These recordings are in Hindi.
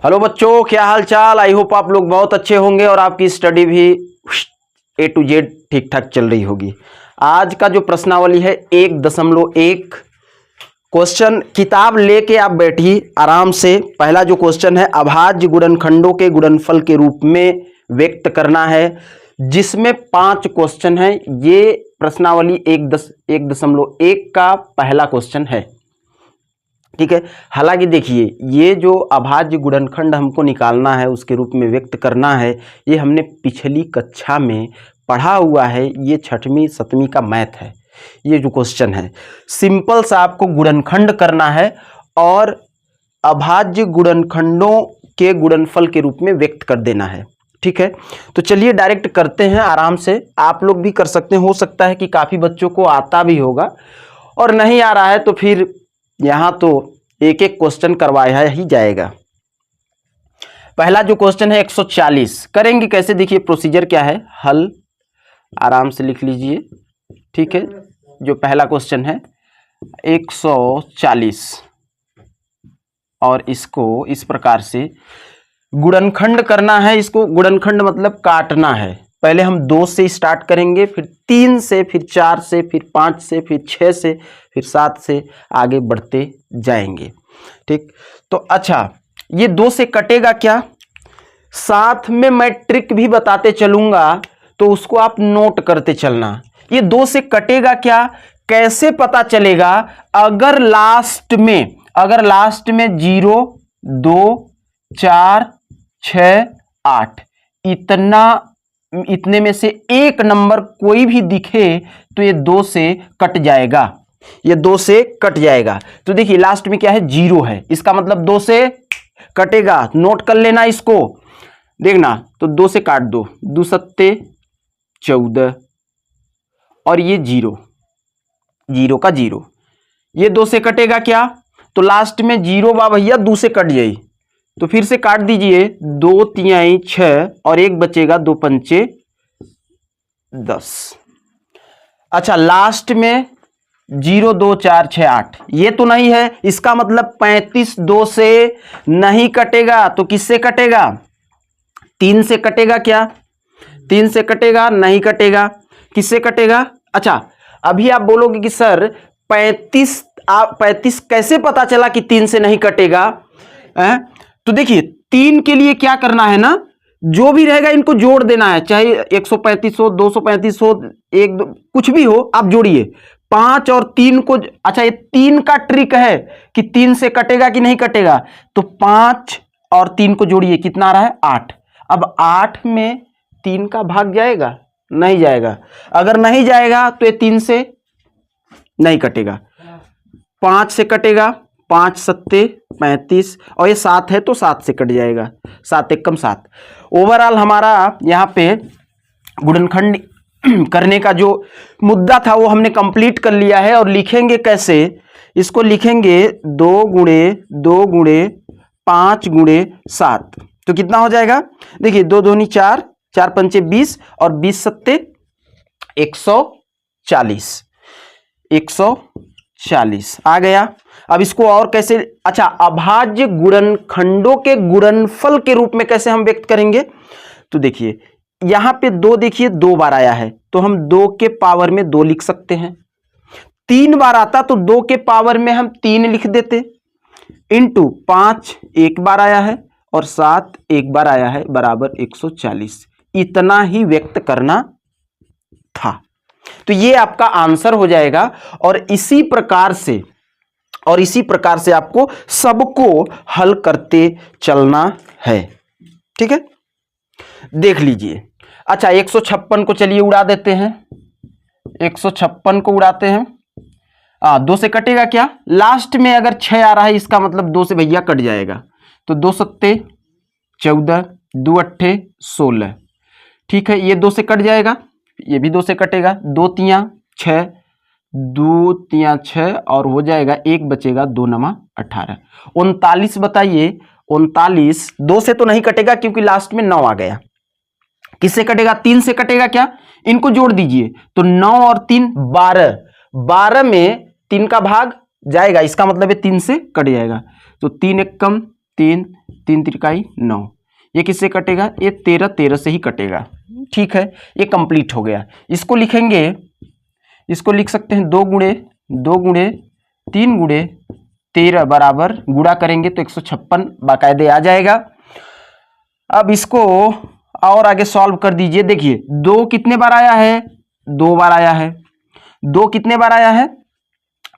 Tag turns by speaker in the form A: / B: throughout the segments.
A: हेलो बच्चों, क्या हाल चाल। आई होप आप लोग बहुत अच्छे होंगे और आपकी स्टडी भी A to Z ठीक ठाक चल रही होगी। आज का जो प्रश्नावली है 1.1 क्वेश्चन किताब लेके आप बैठिए आराम से। पहला जो क्वेश्चन है अभाज्य गुणनखंडों के गुणनफल के रूप में व्यक्त करना है, जिसमें 5 क्वेश्चन है। ये प्रश्नावली 1.1 का पहला क्वेश्चन है, ठीक है। हालांकि देखिए, ये जो अभाज्य गुणनखंड हमको निकालना है, उसके रूप में व्यक्त करना है, ये हमने पिछली कक्षा में पढ़ा हुआ है। ये 6वीं 7वीं का मैथ है। ये जो क्वेश्चन है सिंपल सा आपको गुणनखंड करना है और अभाज्य गुणनखंडों के गुणनफल के रूप में व्यक्त कर देना है, ठीक है। तो चलिए डायरेक्ट करते हैं आराम से। आप लोग भी कर सकते हैं, हो सकता है कि काफ़ी बच्चों को आता भी होगा, और नहीं आ रहा है तो फिर यहाँ तो एक एक क्वेश्चन करवाया ही जाएगा। पहला जो क्वेश्चन है 140 करेंगे कैसे, देखिए प्रोसीजर क्या है। हल आराम से लिख लीजिए, ठीक है। जो पहला क्वेश्चन है 140 और इसको इस प्रकार से गुणनखंड करना है। इसको गुणनखंड मतलब काटना है। पहले हम 2 से स्टार्ट करेंगे, फिर 3 से, फिर 4 से, फिर 5 से, फिर 6 से, फिर 7 से आगे बढ़ते जाएंगे, ठीक। तो अच्छा, ये 2 से कटेगा क्या, साथ में मैं ट्रिक भी बताते चलूंगा, तो उसको आप नोट करते चलना। ये 2 से कटेगा क्या, कैसे पता चलेगा। अगर लास्ट में 0, 2, 4, 6, 8 इतने में से एक नंबर कोई भी दिखे तो ये 2 से कट जाएगा। ये 2 से कट जाएगा। तो देखिए लास्ट में क्या है, 0 है, इसका मतलब 2 से कटेगा। नोट कर लेना इसको, देखना। तो 2 से काट दो, 2 सत्ते 14 और ये 0 का 0। ये 2 से कटेगा क्या, तो लास्ट में 0 बा भैया 2 से कट जाए, तो फिर से काट दीजिए। 2 तिहाई 6 और एक बचेगा, 2 पंचे 10। अच्छा, लास्ट में 0, 2, 4, 6, 8 ये तो नहीं है, इसका मतलब 35 2 से नहीं कटेगा। तो किससे कटेगा, 3 से कटेगा क्या, 3 से कटेगा, नहीं कटेगा। किससे कटेगा। अच्छा, अभी आप बोलोगे कि सर 35 कैसे पता चला कि 3 से नहीं कटेगा। तो देखिए 3 के लिए क्या करना है ना, जो भी रहेगा इनको जोड़ देना है, चाहे 135 हो, 235 हो, 1 2 कुछ भी हो, आप जोड़िए 5 और 3 को। अच्छा, ये 3 का ट्रिक है कि 3 से कटेगा कि नहीं कटेगा। तो 5 और 3 को जोड़िए, कितना आ रहा है, 8। अब 8 में 3 का भाग जाएगा, नहीं जाएगा। अगर नहीं जाएगा तो ये 3 से नहीं कटेगा, 5 से कटेगा, 5 सत्ते 35 और ये 7 है तो 7 से कट जाएगा, 7 एकम 7। ओवरऑल हमारा यहाँ पे गुणनखंड करने का जो मुद्दा था वो हमने कंप्लीट कर लिया है। और लिखेंगे कैसे, इसको लिखेंगे 2 गुणे 2 गुणे 5 गुणे 7। तो कितना हो जाएगा, देखिए 2 दूनी 4, 4 पंचे 20 और 20 सत्ते 140 आ गया। अब इसको और कैसे, अच्छा, अभाज्य गुणनखंडों के गुणनफल के रूप में कैसे हम व्यक्त करेंगे। तो देखिए यहां पे 2, देखिए 2 बार आया है तो हम 2 के पावर में 2 लिख सकते हैं। 3 बार आता तो 2 के पावर में हम 3 लिख देते, इंटू 5 एक बार आया है और 7 एक बार आया है, बराबर 140। इतना ही व्यक्त करना था। तो ये आपका आंसर हो जाएगा। और इसी प्रकार से आपको सबको हल करते चलना है, ठीक है। देख लीजिए। अच्छा, 156 को चलिए उड़ा देते हैं, 156 को उड़ाते हैं। 2 से कटेगा क्या, लास्ट में अगर 6 आ रहा है इसका मतलब 2 से भैया कट जाएगा। तो 2 सत्ते 14, 2 अट्ठे 16, ठीक है। ये 2 से कट जाएगा, ये भी 2 से कटेगा, 2 तिया 6, 2 तिया 6 और हो जाएगा, एक बचेगा, 2 नमा 18, 39। बताइए 39 2 से तो नहीं कटेगा क्योंकि लास्ट में 9 आ गया। किससे कटेगा, 3 से कटेगा क्या, इनको जोड़ दीजिए। तो 9 और 3 12, 12 में 3 का भाग जाएगा, इसका मतलब है 3 से कट जाएगा। तो 3 एकम 3, 3 त्रिकाई 9, ये किससे कटेगा? ये 13, 13 से ही कटेगा। ठीक है, ये कंप्लीट हो गया। इसको लिखेंगे, इसको लिख सकते हैं 2 गुणे 3 गुणे 13 बराबर, गुणा करेंगे तो 156 बाकायदे आ जाएगा। अब इसको और आगे सॉल्व कर दीजिए। देखिए 2 कितने बार आया है? 2 बार आया है। 2 कितने बार आया है?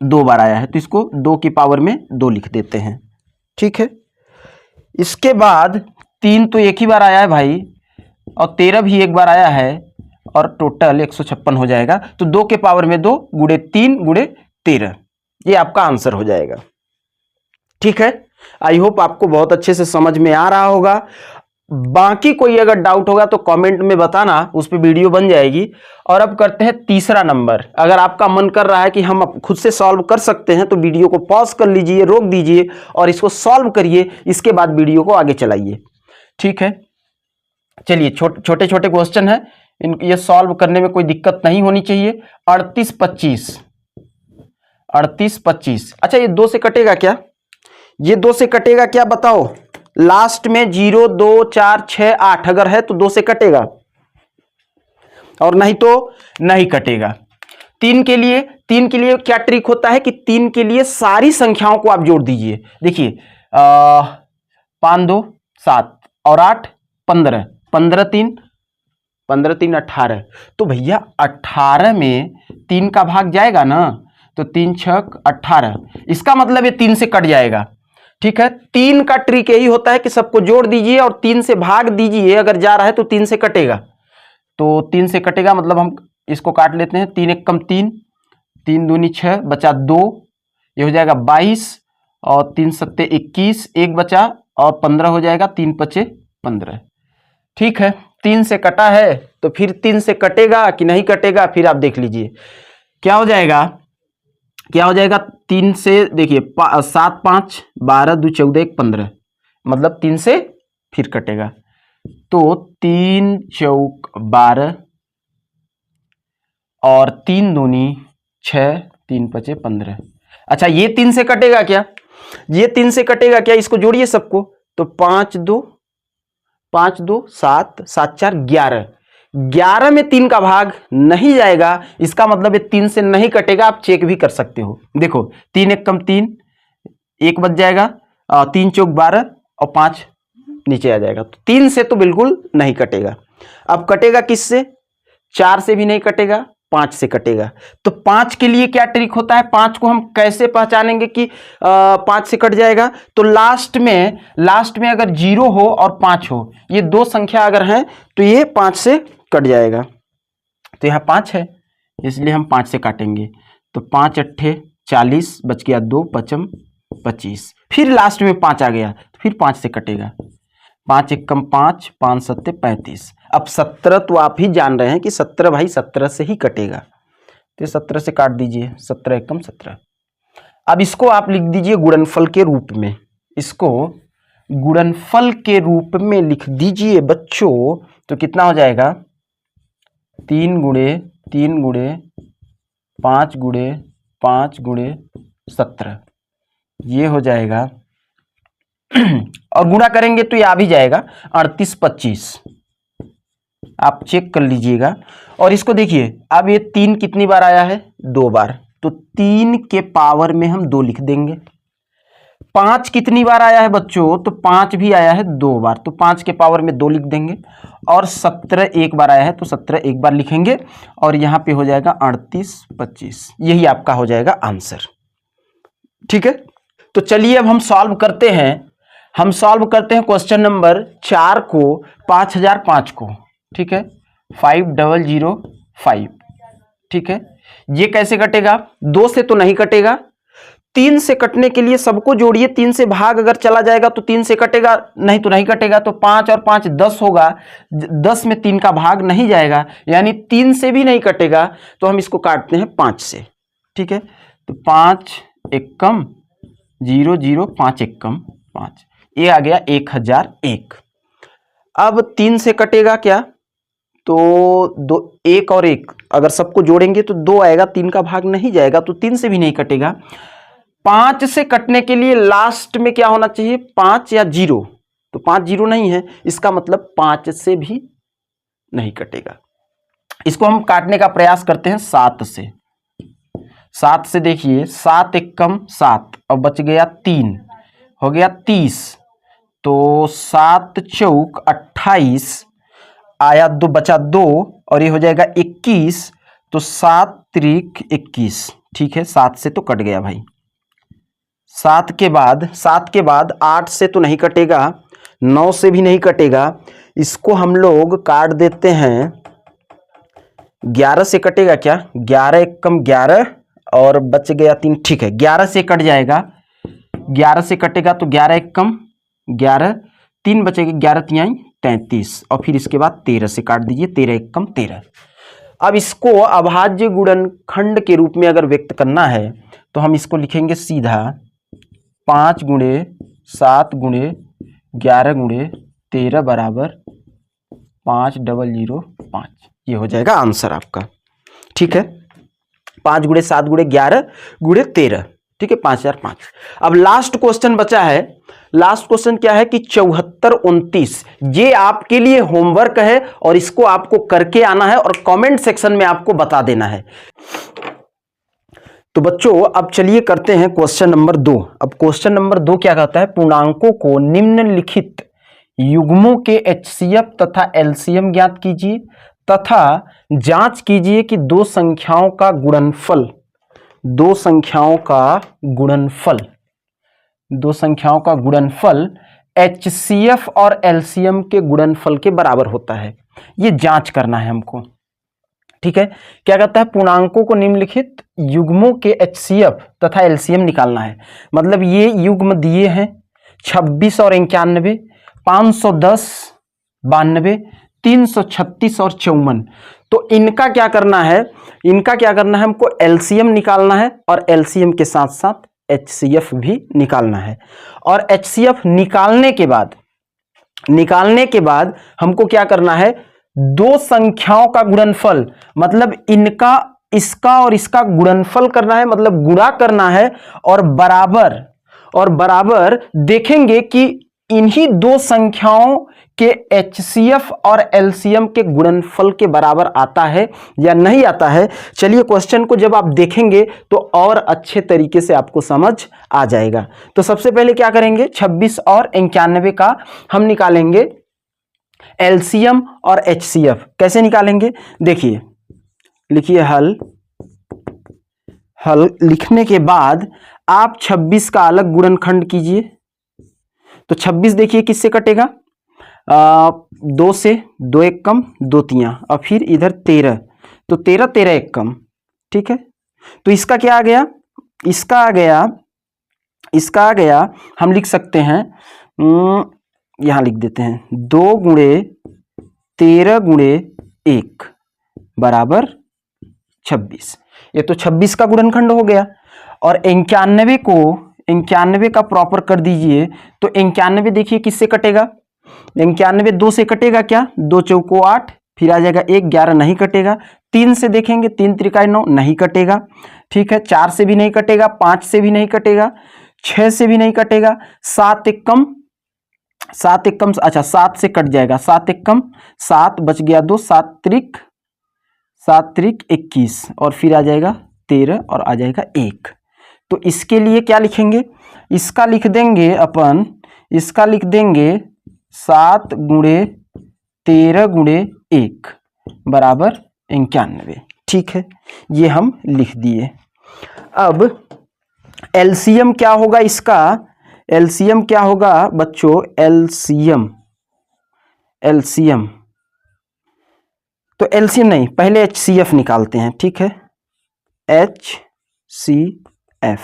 A: 2 बार आया है, तो इसको 2 की पावर में 2 लिख देते हैं। ठीक है, इसके बाद 3 तो एक ही बार आया है भाई, और 13 भी एक बार आया है, और टोटल 156 हो जाएगा। तो 2 के पावर में 2 गुणे 3 गुणे 13, ये आपका आंसर हो जाएगा। ठीक है, आई होप आपको बहुत अच्छे से समझ में आ रहा होगा। बाकी कोई अगर डाउट होगा तो कमेंट में बताना, उस पर वीडियो बन जाएगी। और अब करते हैं तीसरा नंबर। अगर आपका मन कर रहा है कि हम खुद से सॉल्व कर सकते हैं तो वीडियो को पॉज कर लीजिए, रोक दीजिए और इसको सॉल्व करिए, इसके बाद वीडियो को आगे चलाइए। ठीक है, चलिए छोटे छोटे क्वेश्चन है, ये सॉल्व करने में कोई दिक्कत नहीं होनी चाहिए। 38, 25। अच्छा, ये 2 से कटेगा क्या? ये 2 से कटेगा क्या बताओ? लास्ट में 0, 2, 4, 6, 8 अगर है तो 2 से कटेगा, और नहीं तो नहीं कटेगा। 3 के लिए क्या ट्रिक होता है कि 3 के लिए सारी संख्याओं को आप जोड़ दीजिए। देखिए 5, 2, 7 और 8, 15, 15, 3, 18। तो भैया 18 में 3 का भाग जाएगा ना, तो 3 छक 18, इसका मतलब ये 3 से कट जाएगा। ठीक है, 3 का ट्रिक यही होता है कि सबको जोड़ दीजिए और 3 से भाग दीजिए, अगर जा रहा है तो 3 से कटेगा। तो 3 से कटेगा मतलब हम इसको काट लेते हैं। 3 एक कम 3, 3 दूनी 6, बचा 2, ये हो जाएगा 22, और 3 सत्ते 21, एक बचा और 15 हो जाएगा, 3 पचे 15। ठीक है, 3 से कटा है तो फिर 3 से कटेगा कि नहीं कटेगा, फिर आप देख लीजिए क्या हो जाएगा। 3 से देखिए 7, 5, 12, 2, 14, 1, 15, मतलब 3 से फिर कटेगा। तो 3 चौक 12 और 3 दूनी 6, 3 पचे 15। अच्छा, ये 3 से कटेगा क्या? ये 3 से कटेगा क्या? इसको जोड़िए सबको, तो 5, 2, 7, 7, 4, 11। 11 में 3 का भाग नहीं जाएगा, इसका मतलब ये 3 से नहीं कटेगा। आप चेक भी कर सकते हो। देखो 3 एक कम 3, एक बच जाएगा, 3 चौक 12 और 5 नीचे आ जाएगा। तो 3 से तो बिल्कुल नहीं कटेगा। अब कटेगा किससे? 4 से भी नहीं कटेगा, 5 से कटेगा। तो 5 के लिए क्या ट्रिक होता है? 5 को हम कैसे पहचानेंगे कि 5 से कट जाएगा? तो लास्ट में अगर 0 हो और 5 हो, ये 2 संख्या अगर हैं तो ये 5 से कट जाएगा। तो यहाँ 5 है, इसलिए हम 5 से काटेंगे। तो 5 अट्ठे 40, बच गया 2, 5 25। फिर लास्ट में 5 आ गया तो फिर 5 से कटेगा। 5 एक कम 5, 5 सत्ते 35। अब 17 तो आप ही जान रहे हैं कि 17 भाई 17 से ही कटेगा, तो 17 से काट दीजिए। 17 एक कम 17। अब इसको आप लिख दीजिए गुणनफल के रूप में, इसको गुणनफल के रूप में लिख दीजिए बच्चों। तो कितना हो जाएगा? 3 गुणे 3 गुणे 5 गुणे 5 गुणे 17, ये हो जाएगा। और गुणा करेंगे तो ये आ भी जाएगा 38, 25। आप चेक कर लीजिएगा। और इसको देखिए, अब ये 3 कितनी बार आया है? 2 बार, तो 3 के पावर में हम 2 लिख देंगे। 5 कितनी बार आया है बच्चों? तो 5 भी आया है 2 बार, तो 5 के पावर में 2 लिख देंगे। और 17 एक बार आया है तो 17 एक बार लिखेंगे, और यहां पे हो जाएगा 38, 25। यही आपका हो जाएगा आंसर। ठीक है, तो चलिए अब हम सॉल्व करते हैं। क्वेश्चन नंबर 4 को 5005 को। ठीक है, 5005। ठीक है, ये कैसे कटेगा? 2 से तो नहीं कटेगा। 3 से कटने के लिए सबको जोड़िए। 3 से भाग अगर चला जाएगा तो 3 से कटेगा, नहीं तो नहीं कटेगा। तो 5 और 5 10 होगा, 10 में 3 का भाग नहीं जाएगा, यानी 3 से भी नहीं कटेगा। तो हम इसको काटते हैं 5 से। ठीक है, तो 5 एक कम 0 0, 5 एक कम 5, ये आ गया 1001। अब 3 से कटेगा क्या? तो 2, 1 और 1 अगर सबको जोड़ेंगे तो 2 आएगा, 3 का भाग नहीं जाएगा, तो 3 से भी नहीं कटेगा। 5 से कटने के लिए लास्ट में क्या होना चाहिए, 5 या 0। तो 5 0 नहीं है, इसका मतलब 5 से भी नहीं कटेगा। इसको हम काटने का प्रयास करते हैं 7 से। 7 से देखिए, 7 एकम 7 और बच गया 3, हो गया 30। तो 7 चौक 28 आया, 2 बचा 2 और ये हो जाएगा 21। तो 7 त्रिक 21, ठीक है। 7 से तो कट गया भाई। 7 के बाद 8 से तो नहीं कटेगा, 9 से भी नहीं कटेगा। इसको हम लोग काट देते हैं 11 से। कटेगा क्या, 11 एकम 11 और बच गया 3, ठीक है। 11 से कट जाएगा, 11 से कटेगा तो 11 एकम 11, 3 बचेगा, 11 तिहाई 33 और फिर इसके बाद 13 से काट दीजिए, 13 एकम 13। अब इसको अभाज्य गुणनखंड के रूप में अगर व्यक्त करना है तो हम इसको लिखेंगे सीधा 5 गुणे 7 गुणे 11 गुणे 13 बराबर 5005। ये हो जाएगा आंसर आपका, ठीक है। 5 गुणे 7 गुणे 11 गुणे 13, ठीक है, 5005। अब लास्ट क्वेश्चन बचा है। लास्ट क्वेश्चन क्या है कि 74 29। ये आपके लिए होमवर्क है और इसको आपको करके आना है और कमेंट सेक्शन में आपको बता देना है। तो बच्चों अब चलिए करते हैं क्वेश्चन नंबर 2। अब क्वेश्चन नंबर 2 क्या कहता है, पूर्णांकों को निम्नलिखित युग्मों के HCF तथा LCM ज्ञात कीजिए तथा जांच कीजिए कि दो संख्याओं का गुणनफल HCF और LCM के गुणनफल के बराबर होता है। ये जांच करना है हमको, ठीक है। क्या कहता है, पूर्णांकों को निम्नलिखित युग्मों के HCF तथा LCM निकालना है। मतलब ये युग्म दिए हैं 26 और 91, 510 92, 336 और 54। तो इनका क्या करना है, हमको LCM निकालना है और LCM के साथ साथ HCF भी निकालना है। और HCF निकालने के बाद हमको क्या करना है, दो संख्याओं का गुणनफल, मतलब इसका और इसका गुणनफल करना है, मतलब गुणा करना है और बराबर देखेंगे कि इन्हीं दो संख्याओं के HCF और LCM के गुणनफल के बराबर आता है या नहीं आता है। चलिए क्वेश्चन को जब आप देखेंगे तो और अच्छे तरीके से आपको समझ आ जाएगा। तो सबसे पहले क्या करेंगे, 26 और 91 का हम निकालेंगे LCM और HCF। कैसे निकालेंगे, देखिए, लिखिए हल लिखने के बाद आप 26 का अलग गुणनखंड कीजिए। तो 26 देखिए किससे कटेगा, 2 से, 2 एक कम 2 तियां और फिर इधर 13, तो 13 13 एक कम, ठीक है। तो इसका क्या आ गया, इसका आ गया हम लिख सकते हैं, यहां लिख देते हैं 2 गुणे 13 गुणे 1 बराबर 26। ये तो 26 का गुणनखंड हो गया। और 91 का प्रॉपर कर दीजिए। तो 91 देखिए किससे कटेगा, 91 2 से कटेगा क्या, 2 चौको 8, फिर आ जाएगा 1, 11 नहीं कटेगा। 3 से देखेंगे, 3 त्रिकाई 9 नहीं कटेगा, ठीक है। 4 से भी नहीं कटेगा, 5 से भी नहीं कटेगा, 6 से भी नहीं कटेगा, 7 एक कम, अच्छा 7 से कट जाएगा, 7 एक कम 7 बच गया 2, 7 त्रिक 21 और फिर आ जाएगा 13 और आ जाएगा 1। तो इसके लिए क्या लिखेंगे, इसका लिख देंगे 7 गुणे 13 गुणे 1 बराबर 91, ठीक है। ये हम लिख दिए। अब LCM क्या होगा इसका, LCM क्या होगा बच्चों, LCM तो LCM नहीं, पहले HCF निकालते हैं, ठीक है। HCF,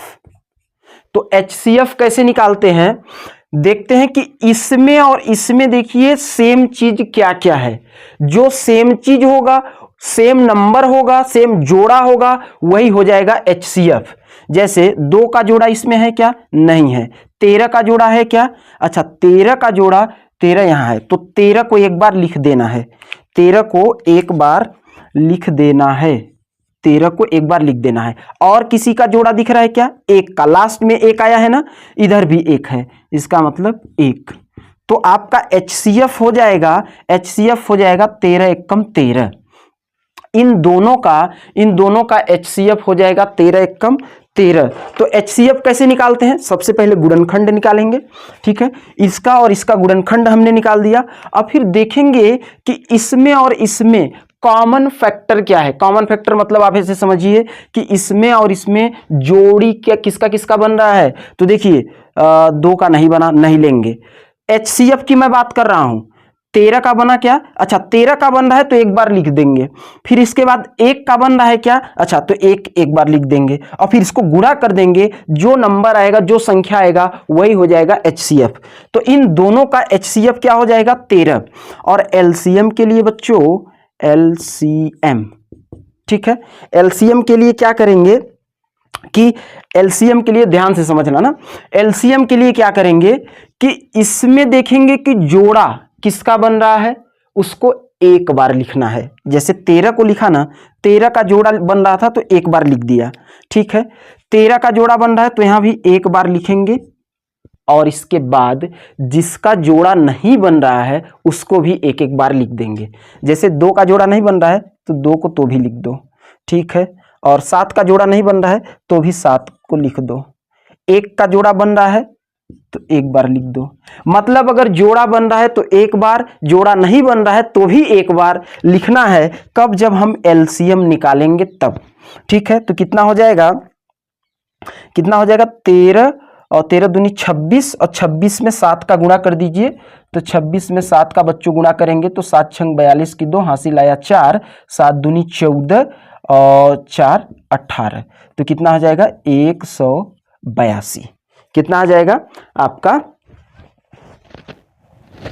A: तो HCF कैसे निकालते हैं, देखते हैं कि इसमें और इसमें देखिए सेम चीज क्या क्या है। जो सेम चीज होगा, सेम नंबर होगा, सेम जोड़ा होगा, वही हो जाएगा HCF। जैसे 2 का जोड़ा इसमें है क्या, नहीं है। 13 का जोड़ा है क्या, अच्छा 13 का जोड़ा 13 यहां है, तो 13 को एक बार लिख देना है, 13 को एक बार लिख देना है, 13 को एक बार लिख देना है। और किसी का जोड़ा दिख रहा है क्या? एक का, लास्ट में एक आया है ना, इधर भी एक है, इसका मतलब एक। तो आपका HCF हो जाएगा, HCF हो जाएगा 13 एकम 13। इन दोनों का HCF हो जाएगा 13 एकम 13। तो HCF कैसे निकालते हैं? सबसे पहले गुणनखंड निकालेंगे, ठीक है। इसका और इसका गुणनखंड हमने निकाल दिया। अब फिर देखेंगे कि इसमें और इसमें कॉमन फैक्टर क्या है। कॉमन फैक्टर मतलब आप ऐसे समझिए कि इसमें और इसमें जोड़ी क्या किसका किसका बन रहा है। तो देखिए 2 का नहीं बना, नहीं लेंगे। HCF की मैं बात कर रहा हूं, 13 का बना क्या? अच्छा 13 का बन रहा है तो एक बार लिख देंगे। फिर इसके बाद 1 का बन रहा है क्या? अच्छा तो एक बार लिख देंगे और फिर इसको गुणा कर देंगे। जो नंबर आएगा, जो संख्या आएगा वही हो जाएगा HCF। तो इन दोनों का HCF क्या हो जाएगा? 13। और LCM के लिए बच्चों, LCM, ठीक है, LCM के लिए क्या करेंगे कि LCM के लिए ध्यान से समझना ना, LCM के लिए क्या करेंगे कि इसमें देखेंगे कि जोड़ा किसका बन रहा है, उसको एक बार लिखना है। जैसे 13 को लिखा ना, 13 का जोड़ा बन रहा था तो एक बार लिख दिया, ठीक है। 13 का जोड़ा बन रहा है तो यहां भी एक बार लिखेंगे। और इसके बाद जिसका जोड़ा नहीं बन रहा है उसको भी एक एक बार लिख देंगे। जैसे 2 का जोड़ा नहीं बन रहा है तो 2 को तो भी लिख दो, ठीक है। और 7 का जोड़ा नहीं बन रहा है तो भी 7 को लिख दो। 1 का जोड़ा बन रहा है तो एक बार लिख दो। मतलब अगर जोड़ा बन रहा है तो एक बार, जोड़ा नहीं बन रहा है तो भी एक बार लिखना है। कब? जब हम LCM निकालेंगे तब, ठीक है। तो कितना हो जाएगा, 13 और 13 दूनी 26 और 26 में 7 का गुणा कर दीजिए। तो 26 में 7 का बच्चों गुणा करेंगे तो 7 छंग 42 की 2, हासिल आया 4, 7 दूनी 14 और 4 18। तो कितना हो जाएगा? 182। कितना आ जाएगा आपका?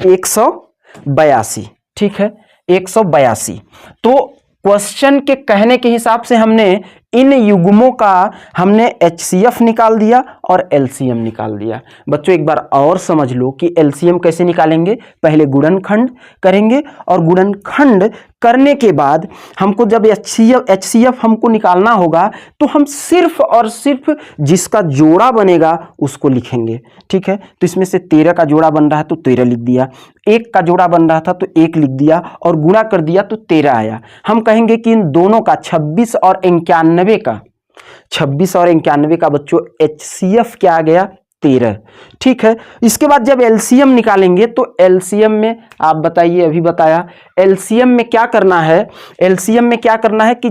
A: 182, ठीक है, 182। तो क्वेश्चन के कहने के हिसाब से हमने इन युग्मों का हमने HCF निकाल दिया और LCM निकाल दिया। बच्चों एक बार और समझ लो कि LCM कैसे निकालेंगे। पहले गुणनखंड करेंगे और गुणनखंड करने के बाद हमको जब HCF हमको निकालना होगा तो हम सिर्फ और सिर्फ जिसका जोड़ा बनेगा उसको लिखेंगे, ठीक है। तो इसमें से 13 का जोड़ा बन रहा है तो 13 लिख दिया, 1 का जोड़ा बन रहा था तो 1 लिख दिया और गुणा कर दिया तो 13 आया। हम कहेंगे कि इन दोनों का 26 और 91 का बच्चों HCF क्या आ गया? 13, ठीक है। इसके बाद जब LCM निकालेंगे तो LCM में आप बताइए, अभी बताया, LCM में क्या करना है? LCM में क्या करना है कि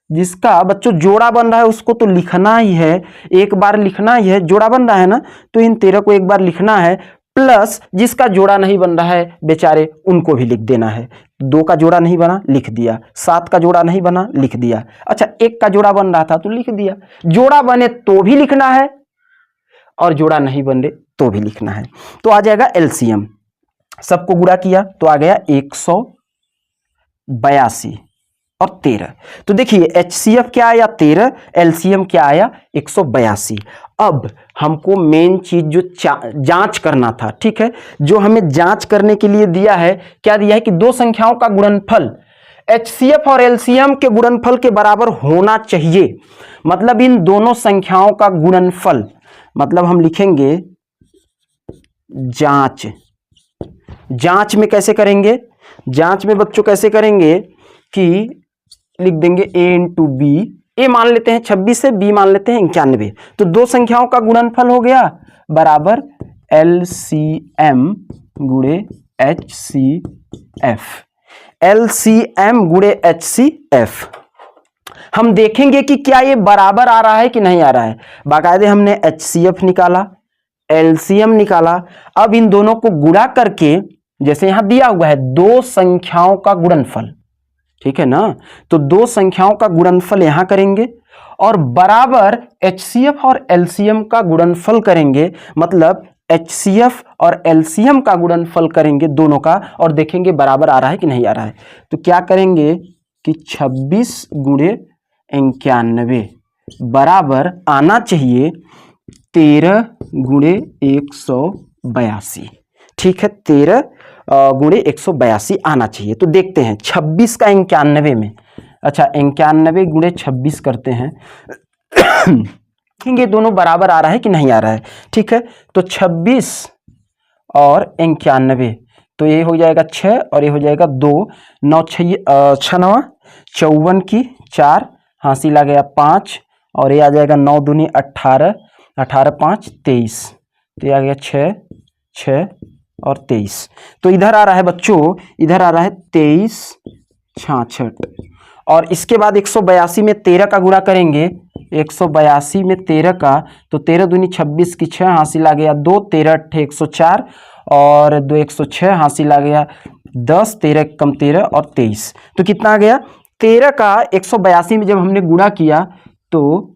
A: जिसका बच्चों जोड़ा बन रहा है उसको तो लिखना ही है, एक बार लिखना ही है। जोड़ा बन रहा है ना तो इन 13 को एक बार लिखना है, प्लस जिसका जोड़ा नहीं बन रहा है बेचारे उनको भी लिख देना है। 2 का जोड़ा नहीं बना, लिख दिया। 7 का जोड़ा नहीं बना, लिख दिया। अच्छा 1 का जोड़ा बन रहा था तो लिख दिया। जोड़ा बने तो भी लिखना है और जोड़ा नहीं बने तो भी लिखना है। तो आ जाएगा LCM। सबको गुणा किया तो आ गया 182 और 13। तो देखिए HCF क्या आया? 13, LCM क्या आया? 182। अब हमको मेन चीज जो जांच करना था, ठीक है, जो हमें जांच करने के लिए दिया है, क्या दिया है कि दो संख्याओं का गुणनफल HCF और LCM के गुणनफल के बराबर होना चाहिए। मतलब इन दोनों संख्याओं का गुणनफल, मतलब हम लिखेंगे जांच। जांच में कैसे करेंगे? जांच में बच्चों कैसे करेंगे कि लिख देंगे A इंटू बी। ए मान लेते हैं 26 से, बी मान लेते हैं 91। तो दो संख्याओं का गुणनफल हो गया बराबर LCM गुणे HCF। LCM गुणे HCF। हम देखेंगे कि क्या ये बराबर आ रहा है कि नहीं आ रहा है। बाकायदे हमने HCF निकाला, LCM निकाला। अब इन दोनों को गुणा करके, जैसे यहां दिया हुआ है दो संख्याओं का गुणनफल, ठीक है ना, तो दो संख्याओं का गुणनफल यहां करेंगे और बराबर HCF और LCM का गुणनफल करेंगे। मतलब HCF और LCM का गुणनफल करेंगे दोनों का और देखेंगे बराबर आ रहा है कि नहीं आ रहा है। तो क्या करेंगे कि 26 गुणे 91 बराबर आना चाहिए 13 गुणे 182। ठीक है, 13 गुणे 182 आना चाहिए। तो देखते हैं 26 का 91 में, अच्छा 91 गुणे 26 करते हैं। ये दोनों बराबर आ रहा है कि नहीं आ रहा है? ठीक है, तो 26 और 91, तो ये हो जाएगा 6 और ये हो जाएगा 2, 9 6 9 54 की 4, हासिल आ गया 5 और ये आ जाएगा 9 दूनी 18, 18 5 23, तो ये आ गया 6 6 और 23। तो इधर आ रहा है बच्चों, इधर आ रहा है 23 66 और इसके बाद 182 में 13 का गुणा करेंगे, 182 में 13 का, तो 13 दूनी 26 की 6, हासिल आ गया 2, 13 अट्ठे 104 और 2 106, हासिल आ गया 10, 13 कम 13 और 23। तो कितना आ गया? 13 का 182 में जब हमने गुणा किया तो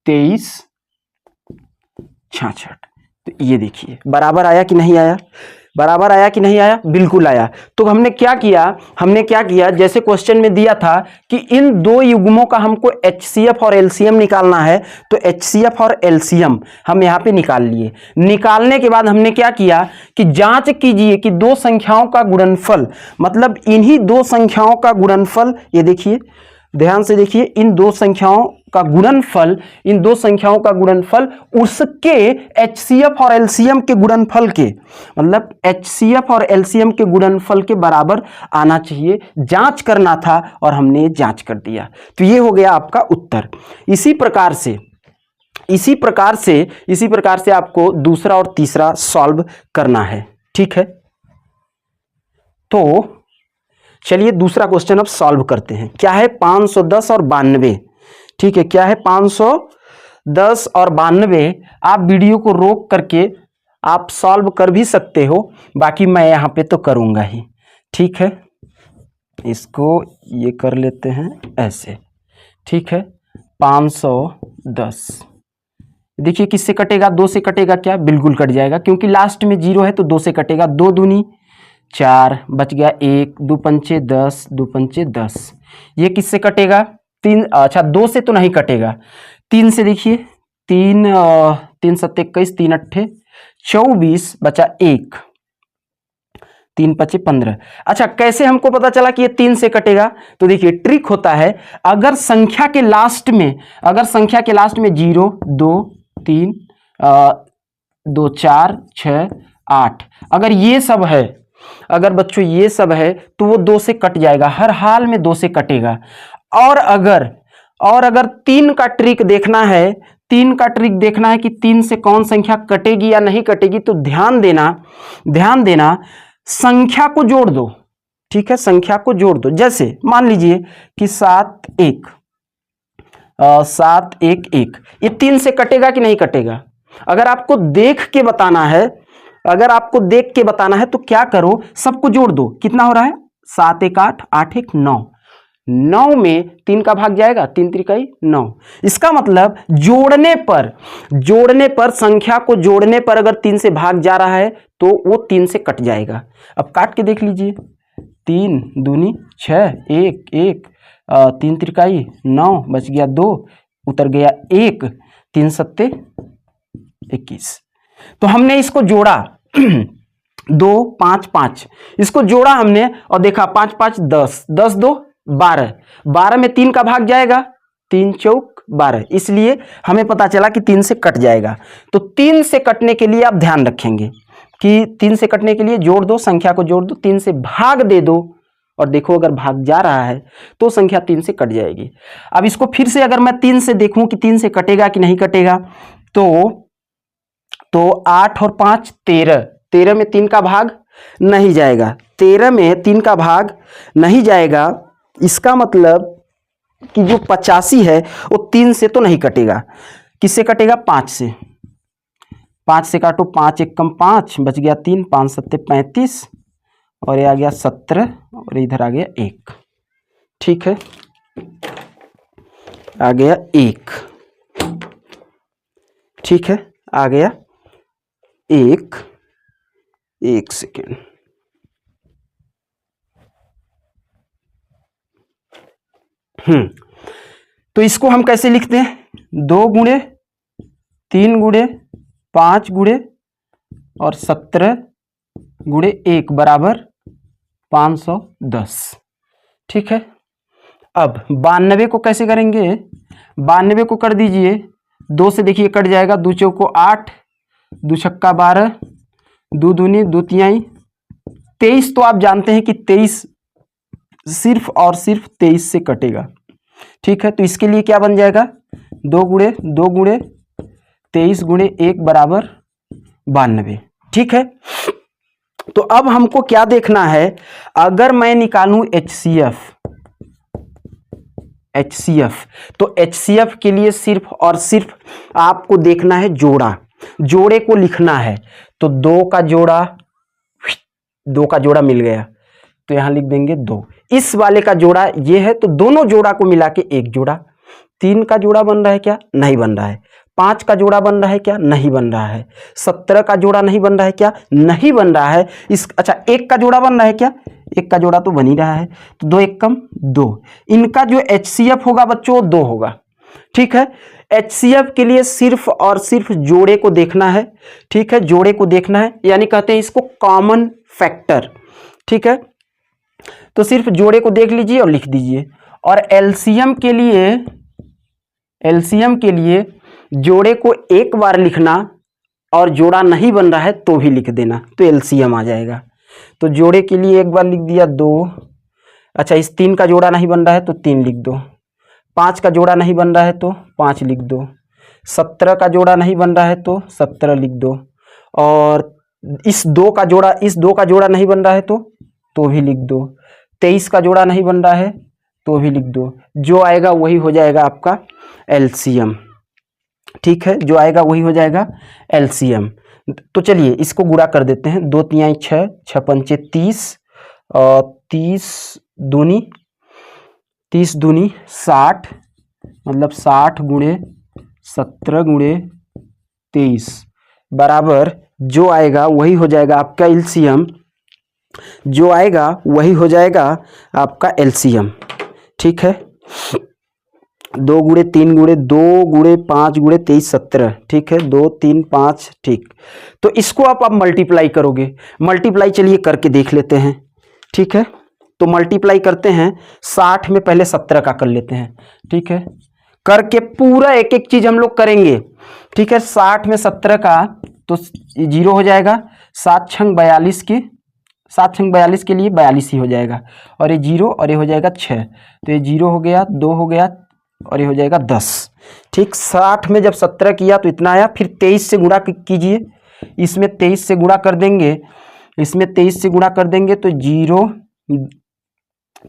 A: 23 66। तो ये देखिए बराबर आया कि नहीं आया? बराबर आया कि नहीं आया? बिल्कुल आया। तो हमने क्या किया, जैसे क्वेश्चन में दिया था कि इन दो युग्मों का हमको HCF और LCM निकालना है, तो HCF और LCM हम यहाँ पे निकाल लिए। निकालने के बाद हमने क्या किया कि जांच कीजिए कि दो संख्याओं का गुणनफल, मतलब इन्हीं दो संख्याओं का गुणनफल, ये देखिए ध्यान से देखिए, इन दो संख्याओं का गुणनफल उसके HCF और LCM के गुणनफल के, मतलब HCF और LCM के गुणनफल के बराबर आना चाहिए, जांच करना था और हमने जांच कर दिया। तो ये हो गया आपका उत्तर। इसी प्रकार से आपको दूसरा और तीसरा सॉल्व करना है। ठीक है, तो चलिए दूसरा क्वेश्चन अब सॉल्व करते हैं। क्या है? 510 और 92। ठीक है, क्या है? 510 और 92। आप वीडियो को रोक करके आप सॉल्व कर भी सकते हो, बाकी मैं यहाँ पे तो करूँगा ही। ठीक है, इसको ये कर लेते हैं ऐसे। ठीक है, 510 देखिए किससे कटेगा? 2 से कटेगा क्या? बिल्कुल कट जाएगा, क्योंकि लास्ट में 0 है तो 2 से कटेगा। 2 दूनी 4, बच गया 1, 2 पंचे 10, 2 पंचे 10। ये किससे कटेगा? 3, अच्छा 2 से तो नहीं कटेगा, 3 से देखिए, 3 3 7 21, 3 अट्ठे 24, बचा 1, 3 पचे 15। अच्छा कैसे हमको पता चला कि ये 3 से कटेगा? तो देखिए ट्रिक होता है, अगर संख्या के लास्ट में 0 2 3 2 4 6 8 अगर ये सब है, अगर बच्चों ये सब है तो वो 2 से कट जाएगा, हर हाल में 2 से कटेगा। और अगर 3 का ट्रिक देखना है, 3 का ट्रिक देखना है कि 3 से कौन संख्या कटेगी या नहीं कटेगी, तो ध्यान देना संख्या को जोड़ दो। ठीक है, संख्या को जोड़ दो। जैसे मान लीजिए कि 7 1 7 1 1, ये 3 से कटेगा कि नहीं कटेगा? अगर आपको देख के बताना है तो क्या करो, सबको जोड़ दो। कितना हो रहा है? 7 1 8, 8 1 9, 9 में 3 का भाग जाएगा, 3 त्रिकाई 9। इसका मतलब जोड़ने पर संख्या को जोड़ने पर अगर 3 से भाग जा रहा है तो वो 3 से कट जाएगा। अब काट के देख लीजिए, 3 दूनी 6, 1 1, 3 त्रिकाई 9, बच गया 2, उतर गया 1, 3 सत्ते 21। तो हमने इसको जोड़ा 2 5 5, इसको जोड़ा हमने और देखा 5 5 10, 10 2 12, 12 में 3 का भाग जाएगा, 3 चौक 12, इसलिए हमें पता चला कि 3 से कट जाएगा। तो 3 से कटने के लिए आप ध्यान रखेंगे कि 3 से कटने के लिए जोड़ दो, संख्या को जोड़ दो, 3 से भाग दे दो और देखो अगर भाग जा रहा है तो संख्या 3 से कट जाएगी। अब इसको फिर से अगर मैं 3 से देखूं कि 3 से कटेगा कि नहीं कटेगा, तो 8 और 5 13, 13 में 3 का भाग नहीं जाएगा, 13 में 3 का भाग नहीं जाएगा। इसका मतलब कि जो 85 है वो 3 से तो नहीं कटेगा, किससे कटेगा? 5 से। 5 से काटो, 5 1 कम 5, बच गया 3, 5 7 35 और ये आ गया 17 और इधर आ गया 1। ठीक है, आ गया 1। ठीक है, आ गया 1 सेकेंड। तो इसको हम कैसे लिखते हैं? 2 गुणे 3 गुणे 5 गुणे और 17 गुणे 1 बराबर 510। ठीक है, अब 92 को कैसे करेंगे, 92 को कर दीजिए, 2 से देखिए कट जाएगा, 2 चौको 8, 2 छक्का 12, 2 दूनी 2 तिहाई 23। तो आप जानते हैं कि 23 सिर्फ और सिर्फ 23 से कटेगा। ठीक है, तो इसके लिए क्या बन जाएगा, 2 गुणे 23 गुणे 1 बराबर 92। ठीक है, तो अब हमको क्या देखना है, अगर मैं निकालूं HCF, तो HCF के लिए सिर्फ और सिर्फ आपको देखना है जोड़े को लिखना है। तो 2 का जोड़ा मिल गया, तो यहां लिख देंगे 2। इस वाले का जोड़ा ये है, तो दोनों जोड़ा को मिला के एक जोड़ा। 3 का जोड़ा बन रहा है क्या, नहीं बन रहा है। 5 का जोड़ा बन रहा है क्या, नहीं बन रहा है। 17 का जोड़ा नहीं बन रहा है क्या, नहीं बन रहा है। अच्छा 1 का जोड़ा बन रहा है क्या, 1 का जोड़ा तो बन ही रहा है, तो 2 1 कम 2। इनका जो HCF होगा बच्चों 2 होगा। ठीक है, HCF के लिए सिर्फ और सिर्फ जोड़े को देखना है। ठीक है, जोड़े को देखना है, यानी कहते हैं इसको कॉमन फैक्टर। ठीक है, तो सिर्फ जोड़े को देख लीजिए और लिख दीजिए। और LCM के लिए जोड़े को एक बार लिखना, और जोड़ा नहीं बन रहा है तो भी लिख देना, तो LCM आ जाएगा। तो जोड़े के लिए एक बार लिख दिया 2। अच्छा, इस 3 का जोड़ा नहीं बन रहा है तो 3 लिख दो। 5 का जोड़ा नहीं बन रहा है तो 5 लिख दो। 17 का जोड़ा नहीं बन रहा है तो 17 लिख दो। और इस 2 का जोड़ा नहीं बन रहा है तो भी लिख दो। 23 का जोड़ा नहीं बन रहा है तो भी लिख दो। जो आएगा वही हो जाएगा आपका LCM। ठीक है, जो आएगा वही हो जाएगा LCM। तो चलिए इसको गुणा कर देते हैं। 2 तिहाई 6, 6 पंचे 30, और 30 दूनी 60, मतलब 60 गुणे 17 गुणे 23 बराबर, जो आएगा वही हो जाएगा आपका LCM। जो आएगा वही हो जाएगा आपका LCM। ठीक है, 2 गुणे 3 गुणे 2 गुणे 5 गुणे 23 17। ठीक है, 2 3 5। ठीक, तो इसको आप मल्टीप्लाई करोगे। मल्टीप्लाई चलिए करके देख लेते हैं। ठीक है, तो मल्टीप्लाई करते हैं। 60 में पहले 17 का कर लेते हैं। ठीक है, करके पूरा एक एक चीज हम लोग करेंगे। ठीक है, 60 में 17 का तो 0 हो जाएगा। 7 छंग 42 की, 7 छंग 42 के लिए 42 ही हो जाएगा, और ये 0 और ये हो जाएगा 6, तो ये 0 हो गया, 2 हो गया, और ये हो जाएगा 10। ठीक, 60 में जब 17 किया तो इतना आया। फिर 23 से गुणा कीजिए, इसमें 23 से गुणा कर देंगे, इसमें 23 से गुणा कर देंगे तो 0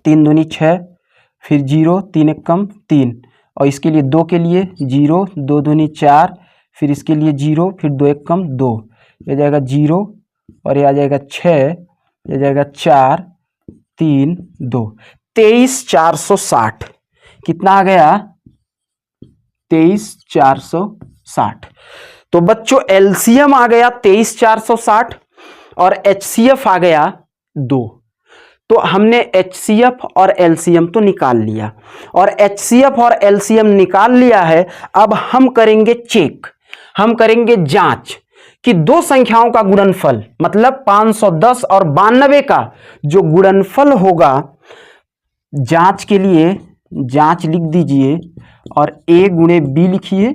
A: 3 दूनी 6, फिर 0 3 एक कम 3, और इसके लिए 2 के लिए 0 2 दूनी 4, फिर इसके लिए 0, फिर 2 एक कम 2, ये जाएगा 0, और ये आ जाएगा 6, ये जाएगा 4 3 2, 23,460। कितना आ गया, 23,460। तो बच्चों LCM आ गया 23,460 और HCF आ गया 2। तो हमने HCF और LCM तो निकाल लिया, और HCF और LCM निकाल लिया है। अब हम करेंगे चेक, हम करेंगे जांच कि दो संख्याओं का गुणनफल, मतलब 510 और 92 का जो गुणनफल होगा, जांच के लिए जांच लिख दीजिए और A गुणे B लिखिए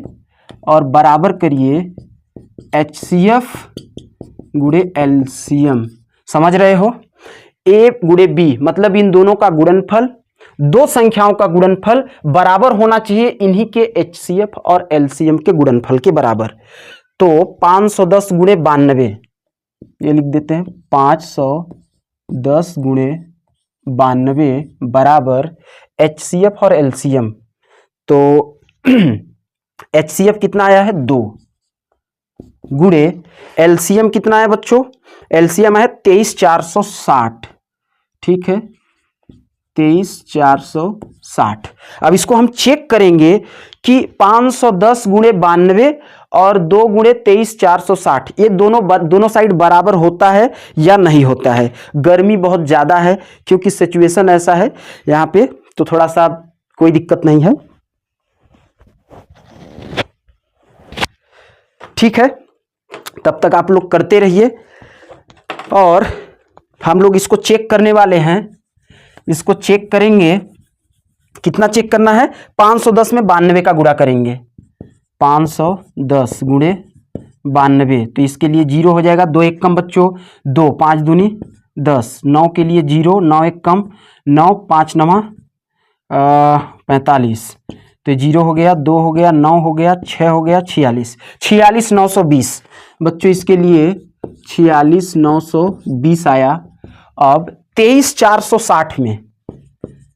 A: और बराबर करिए HCF गुणे LCM। समझ रहे हो, A गुणे B मतलब इन दोनों का गुणनफल, दो संख्याओं का गुणनफल बराबर होना चाहिए इन्हीं के HCF और LCM के गुणनफल के बराबर। तो 510 गुणे 92, ये लिख देते हैं 510 गुणे 92 बराबर HCF और LCM। तो HCF कितना आया है 2 गुणे LCM कितना है बच्चों, LCM है 23,460। ठीक है, 23,460। अब इसको हम चेक करेंगे कि 510 गुणे 92 और 2 गुणे 23,460 ये दोनों साइड बराबर होता है या नहीं होता है। गर्मी बहुत ज़्यादा है क्योंकि सिचुएशन ऐसा है यहाँ पे, तो थोड़ा सा कोई दिक्कत नहीं है। ठीक है, तब तक आप लोग करते रहिए और हम लोग इसको चेक करने वाले हैं। इसको चेक करेंगे कितना चेक करना है, 510 में 92 का गुणा करेंगे, 510 गुणे 92, तो इसके लिए 0 हो जाएगा, 2 एक कम बच्चों 2, 5 दूनी 10, 9 के लिए 0, 9 एक कम 9, 5 9 45, तो 0 हो गया, 2 हो गया, 9 हो गया, 6 हो गया, 46, 46,920 बच्चों, इसके लिए 46,920 आया। अब 23,460 में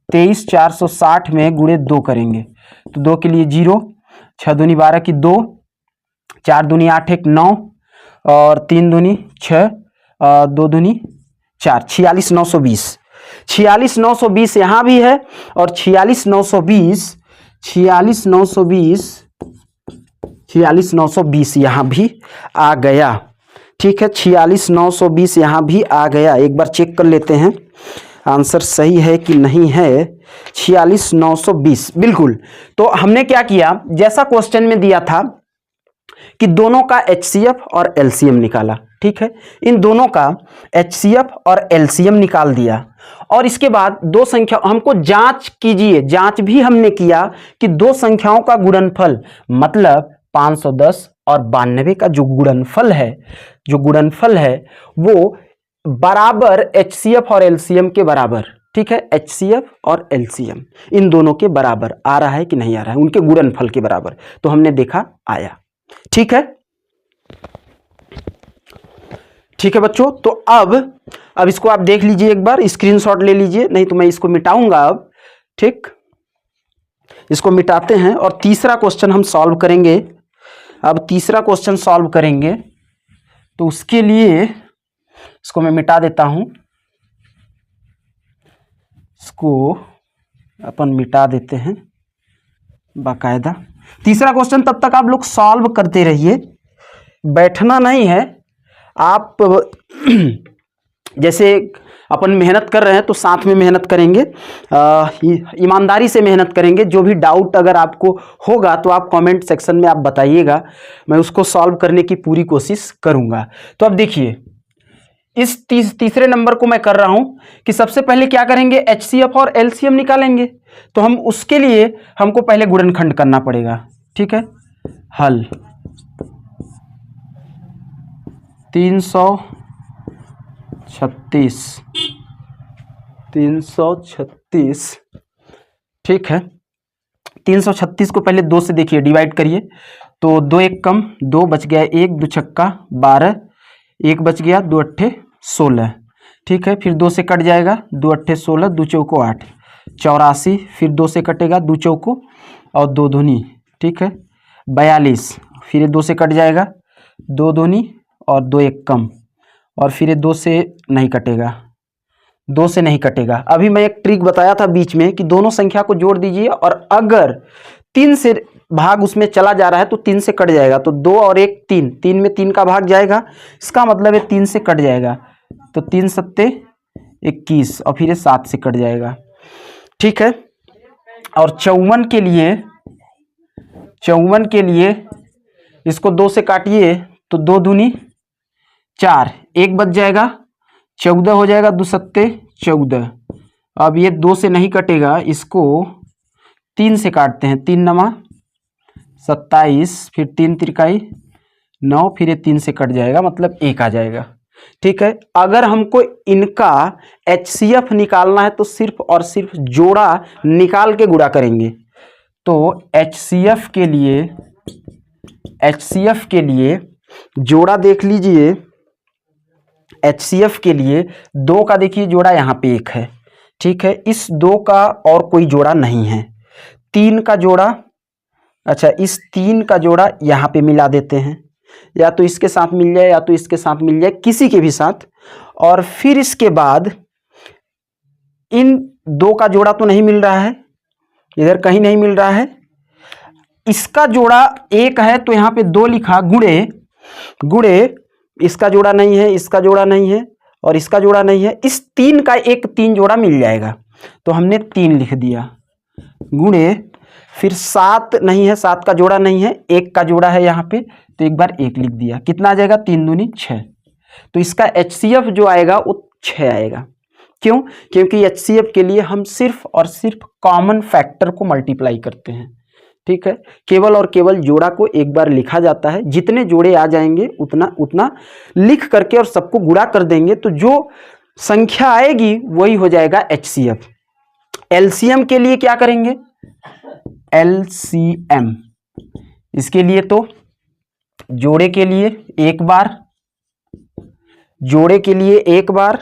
A: 23,460 में गुणे 2 करेंगे, तो 2 के लिए 0, 6 दूनी 12 की 2, 4 दूनी 8 एक 9 और 3 दूनी 6, 2 दूनी 4, 46,920, 46,920 यहाँ भी है और 46,920 यहाँ भी आ गया। ठीक है, 46,920 यहाँ भी आ गया। एक बार चेक कर लेते हैं आंसर सही है कि नहीं है। 46,920 बिल्कुल। तो हमने क्या किया, जैसा क्वेश्चन में दिया था कि दोनों का HCF और LCM निकाला। ठीक है, इन दोनों का HCF और LCM निकाल दिया और इसके बाद दो संख्या हमको जांच कीजिए, जांच भी हमने किया कि दो संख्याओं का गुणनफल मतलब 510 और 92 का जो गुणनफल है वो बराबर HCF और LCM के बराबर। ठीक है, HCF और LCM इन दोनों के बराबर आ रहा है कि नहीं आ रहा है, उनके गुणनफल के बराबर। तो हमने देखा आया। ठीक है, ठीक है बच्चों। तो अब इसको आप देख लीजिए, एक बार स्क्रीनशॉट ले लीजिए, नहीं तो मैं इसको मिटाऊंगा अब। ठीक, इसको मिटाते हैं और तीसरा क्वेश्चन हम सॉल्व करेंगे। अब तीसरा क्वेश्चन सॉल्व करेंगे तो उसके लिए इसको मैं मिटा देता हूं, इसको अपन मिटा देते हैं बाकायदा। तीसरा क्वेश्चन तब तक आप लोग सॉल्व करते रहिए, बैठना नहीं है आप। जैसे अपन मेहनत कर रहे हैं तो साथ में मेहनत करेंगे, ईमानदारी से मेहनत करेंगे। जो भी डाउट अगर आपको होगा तो आप कमेंट सेक्शन में आप बताइएगा, मैं उसको सॉल्व करने की पूरी कोशिश करूंगा। तो अब देखिए, इस तीसरे नंबर को मैं कर रहा हूं कि सबसे पहले क्या करेंगे, HCF और LCM निकालेंगे। तो हम उसके लिए हमको पहले गुणनखंड करना पड़ेगा। ठीक है, हल 336। ठीक है, 336 को पहले 2 से देखिए डिवाइड करिए, तो 2 एक कम 2 बच गया, 1 2 छक्का 12, 1 बच गया, 2 अट्ठे 16। ठीक है, फिर 2 से कट जाएगा, 2 अट्ठे 16, 2 चौको 8, 84, फिर 2 से कटेगा, 2 चौको और 2 दूनी। ठीक है, 42, फिर 2 से कट जाएगा, 2 दूनी और 2 एक कम, और फिर 2 से नहीं कटेगा, 2 से नहीं कटेगा। अभी मैं एक ट्रिक बताया था बीच में कि दोनों संख्या को जोड़ दीजिए और अगर 3 से भाग उसमें चला जा रहा है तो 3 से कट जाएगा, तो 2 और 1 3, 3 में 3 का भाग जाएगा, इसका मतलब है 3 से कट जाएगा, तो 3 सत्ते 21 और फिर 7 से कट जाएगा। ठीक है, और 54 के लिए इसको 2 से काटिए तो 2 दूनी 4, 1 बच जाएगा, 14 हो जाएगा, 2 सत्ते 14। अब ये 2 से नहीं कटेगा, इसको 3 से काटते हैं, 3 नमा 27, फिर 3 त्रिकाई 9, फिर ये 3 से कट जाएगा, मतलब 1 आ जाएगा। ठीक है, अगर हमको इनका HCF निकालना है तो सिर्फ और सिर्फ जोड़ा निकाल के गुणा करेंगे। तो HCF के लिए जोड़ा देख लीजिए, HCF के लिए 2 का देखिए जोड़ा यहाँ पे 1 है। ठीक है, इस 2 का और कोई जोड़ा नहीं है। 3 का जोड़ा, अच्छा इस 3 का जोड़ा यहाँ पे मिला देते हैं, या तो इसके साथ मिल जाए या तो इसके साथ मिल जाए, किसी के भी साथ। और फिर इसके बाद इन 2 का जोड़ा तो नहीं मिल रहा है, इधर कहीं नहीं मिल रहा है। इसका जोड़ा 1 है तो यहाँ पे 2 लिखा, गुणे इसका जोड़ा नहीं है, इसका जोड़ा नहीं है और इसका जोड़ा नहीं है, इस 3 का एक 3 जोड़ा मिल जाएगा, तो हमने 3 लिख दिया, गुणे फिर 7 नहीं है, 7 का जोड़ा नहीं है, 1 का जोड़ा है यहाँ पे, तो एक बार 1 लिख दिया। कितना आ जाएगा, 3 दूनी 6। तो इसका HCF जो आएगा वो 6 आएगा। क्यों? क्योंकि HCF के लिए हम सिर्फ और सिर्फ कॉमन फैक्टर को मल्टीप्लाई करते हैं, ठीक है। केवल और केवल जोड़ा को एक बार लिखा जाता है, जितने जोड़े आ जाएंगे उतना उतना लिख करके और सबको गुणा कर देंगे, तो जो संख्या आएगी वही हो जाएगा HCF। LCM के लिए क्या करेंगे? LCM इसके लिए तो जोड़े के लिए एक बार, जोड़े के लिए एक बार,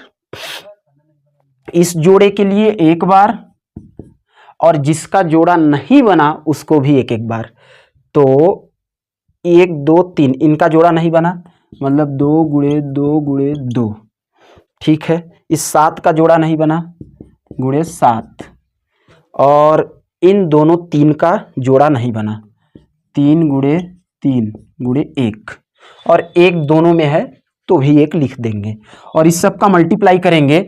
A: इस जोड़े के लिए एक बार, और जिसका जोड़ा नहीं बना उसको भी एक एक बार। तो 1 2 3 इनका जोड़ा नहीं बना, मतलब 2 गुणे 2 गुणे 2, ठीक है। इस 7 का जोड़ा नहीं बना, गुणे 7, और इन दोनों 3 का जोड़ा नहीं बना, 3 गुणे 3 गुणे 1, और 1 दोनों में है तो भी 1 लिख देंगे। और इस सब का मल्टीप्लाई करेंगे,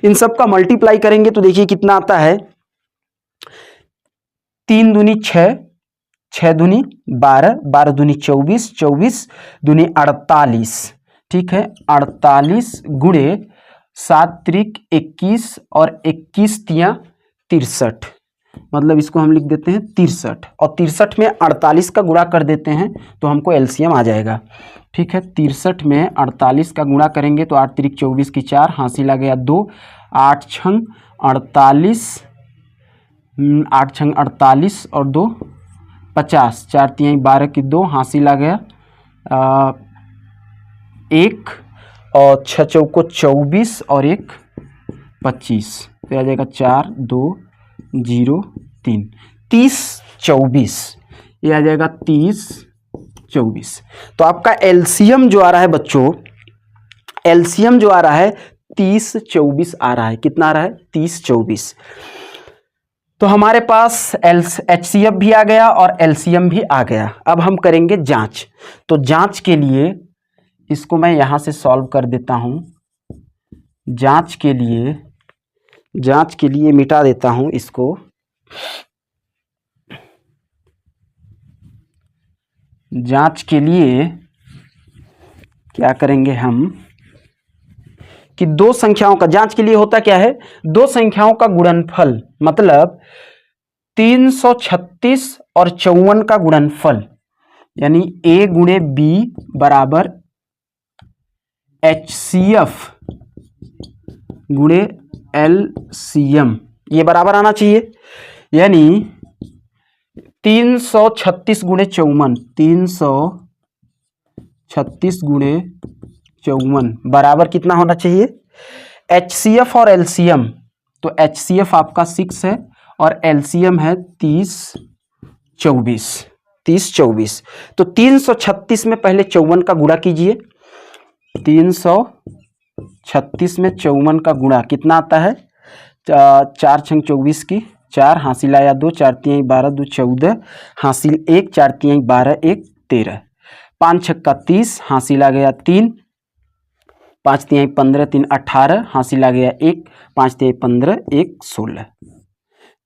A: इन सब का मल्टीप्लाई करेंगे तो देखिए कितना आता है, 3 दूनी 6, 6 दूनी 12, 12 दूनी 24, 24 दूनी 48, ठीक है। 48 गुणे 7 त्रिक 21 और 21 तिया 63, मतलब इसको हम लिख देते हैं 63, और 63 में 48 का गुणा कर देते हैं तो हमको LCM आ जाएगा, ठीक है। 63 में 48 का गुणा करेंगे तो 8 त्रिक 24 की 4, हासिल आ गया 2, 8 छंग 48, 8 छंग 48 और 2 50, 4 तिहाई 12 की 2, हासिल आ गया 1, और 6 चौको 24 और 1 25, तो आ जाएगा 4 2 0 3, 30 24, ये आ जाएगा 30 24। तो आपका LCM जो आ रहा है बच्चों, LCM जो आ रहा है 30 24 आ रहा है। कितना आ रहा है? 30 24। तो हमारे पास HCF भी आ गया और LCM भी आ गया। अब हम करेंगे जांच। तो जांच के लिए इसको मैं यहां से सॉल्व कर देता हूं। जांच के लिए मिटा देता हूं इसको। जांच के लिए क्या करेंगे हम कि दो संख्याओं का, जांच के लिए होता क्या है, दो संख्याओं का गुणनफल, मतलब 336 और 54 का गुणनफल, यानी A गुणे B बराबर HCF गुणे LCM, ये बराबर आना चाहिए। यानी 336 गुणे 54, 336 गुणे 54 बराबर कितना होना चाहिए? HCF और LCM, तो HCF आपका 6 है और LCM है 30 24। तो 336 में पहले 54 का गुणा कीजिए। 336 में 54 का गुणा कितना आता है? 4 छंग 24 की 4, हासिल आया 2, 4 तिहाई 12, 2 14, हासिल 1, 4 तिहाई 12, 1 13, 5 छक्का 30, हासिल आ गया 3, 5 तिहाई 15, 3 18, हासिल आ गया 1, 5 तिहाई 15, 1 16,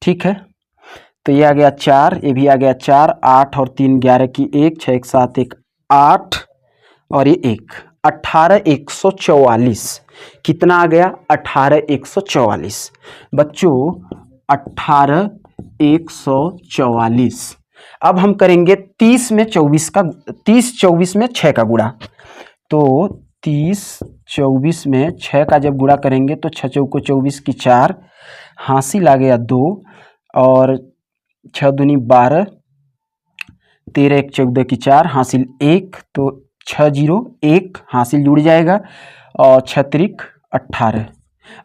A: ठीक है। तो ये आ गया 4, ये भी आ गया 4, 8 और 3 11 की 1, 6 1 7 1 8 और ये 1, 18 144। कितना आ गया? 18 144 बच्चों, 18 144। अब हम करेंगे 30 में 24 का, 30 24 में 6 का गुणा। तो 30 24 में 6 का जब गुणा करेंगे तो 6 चौको 24 की 4, हासिल आ गया 2 और 6 दूनी 12, 13 1 14 की 4, हासिल 1, तो 6 0 1, हासिल जुड़ जाएगा और 6 त्रिक 18,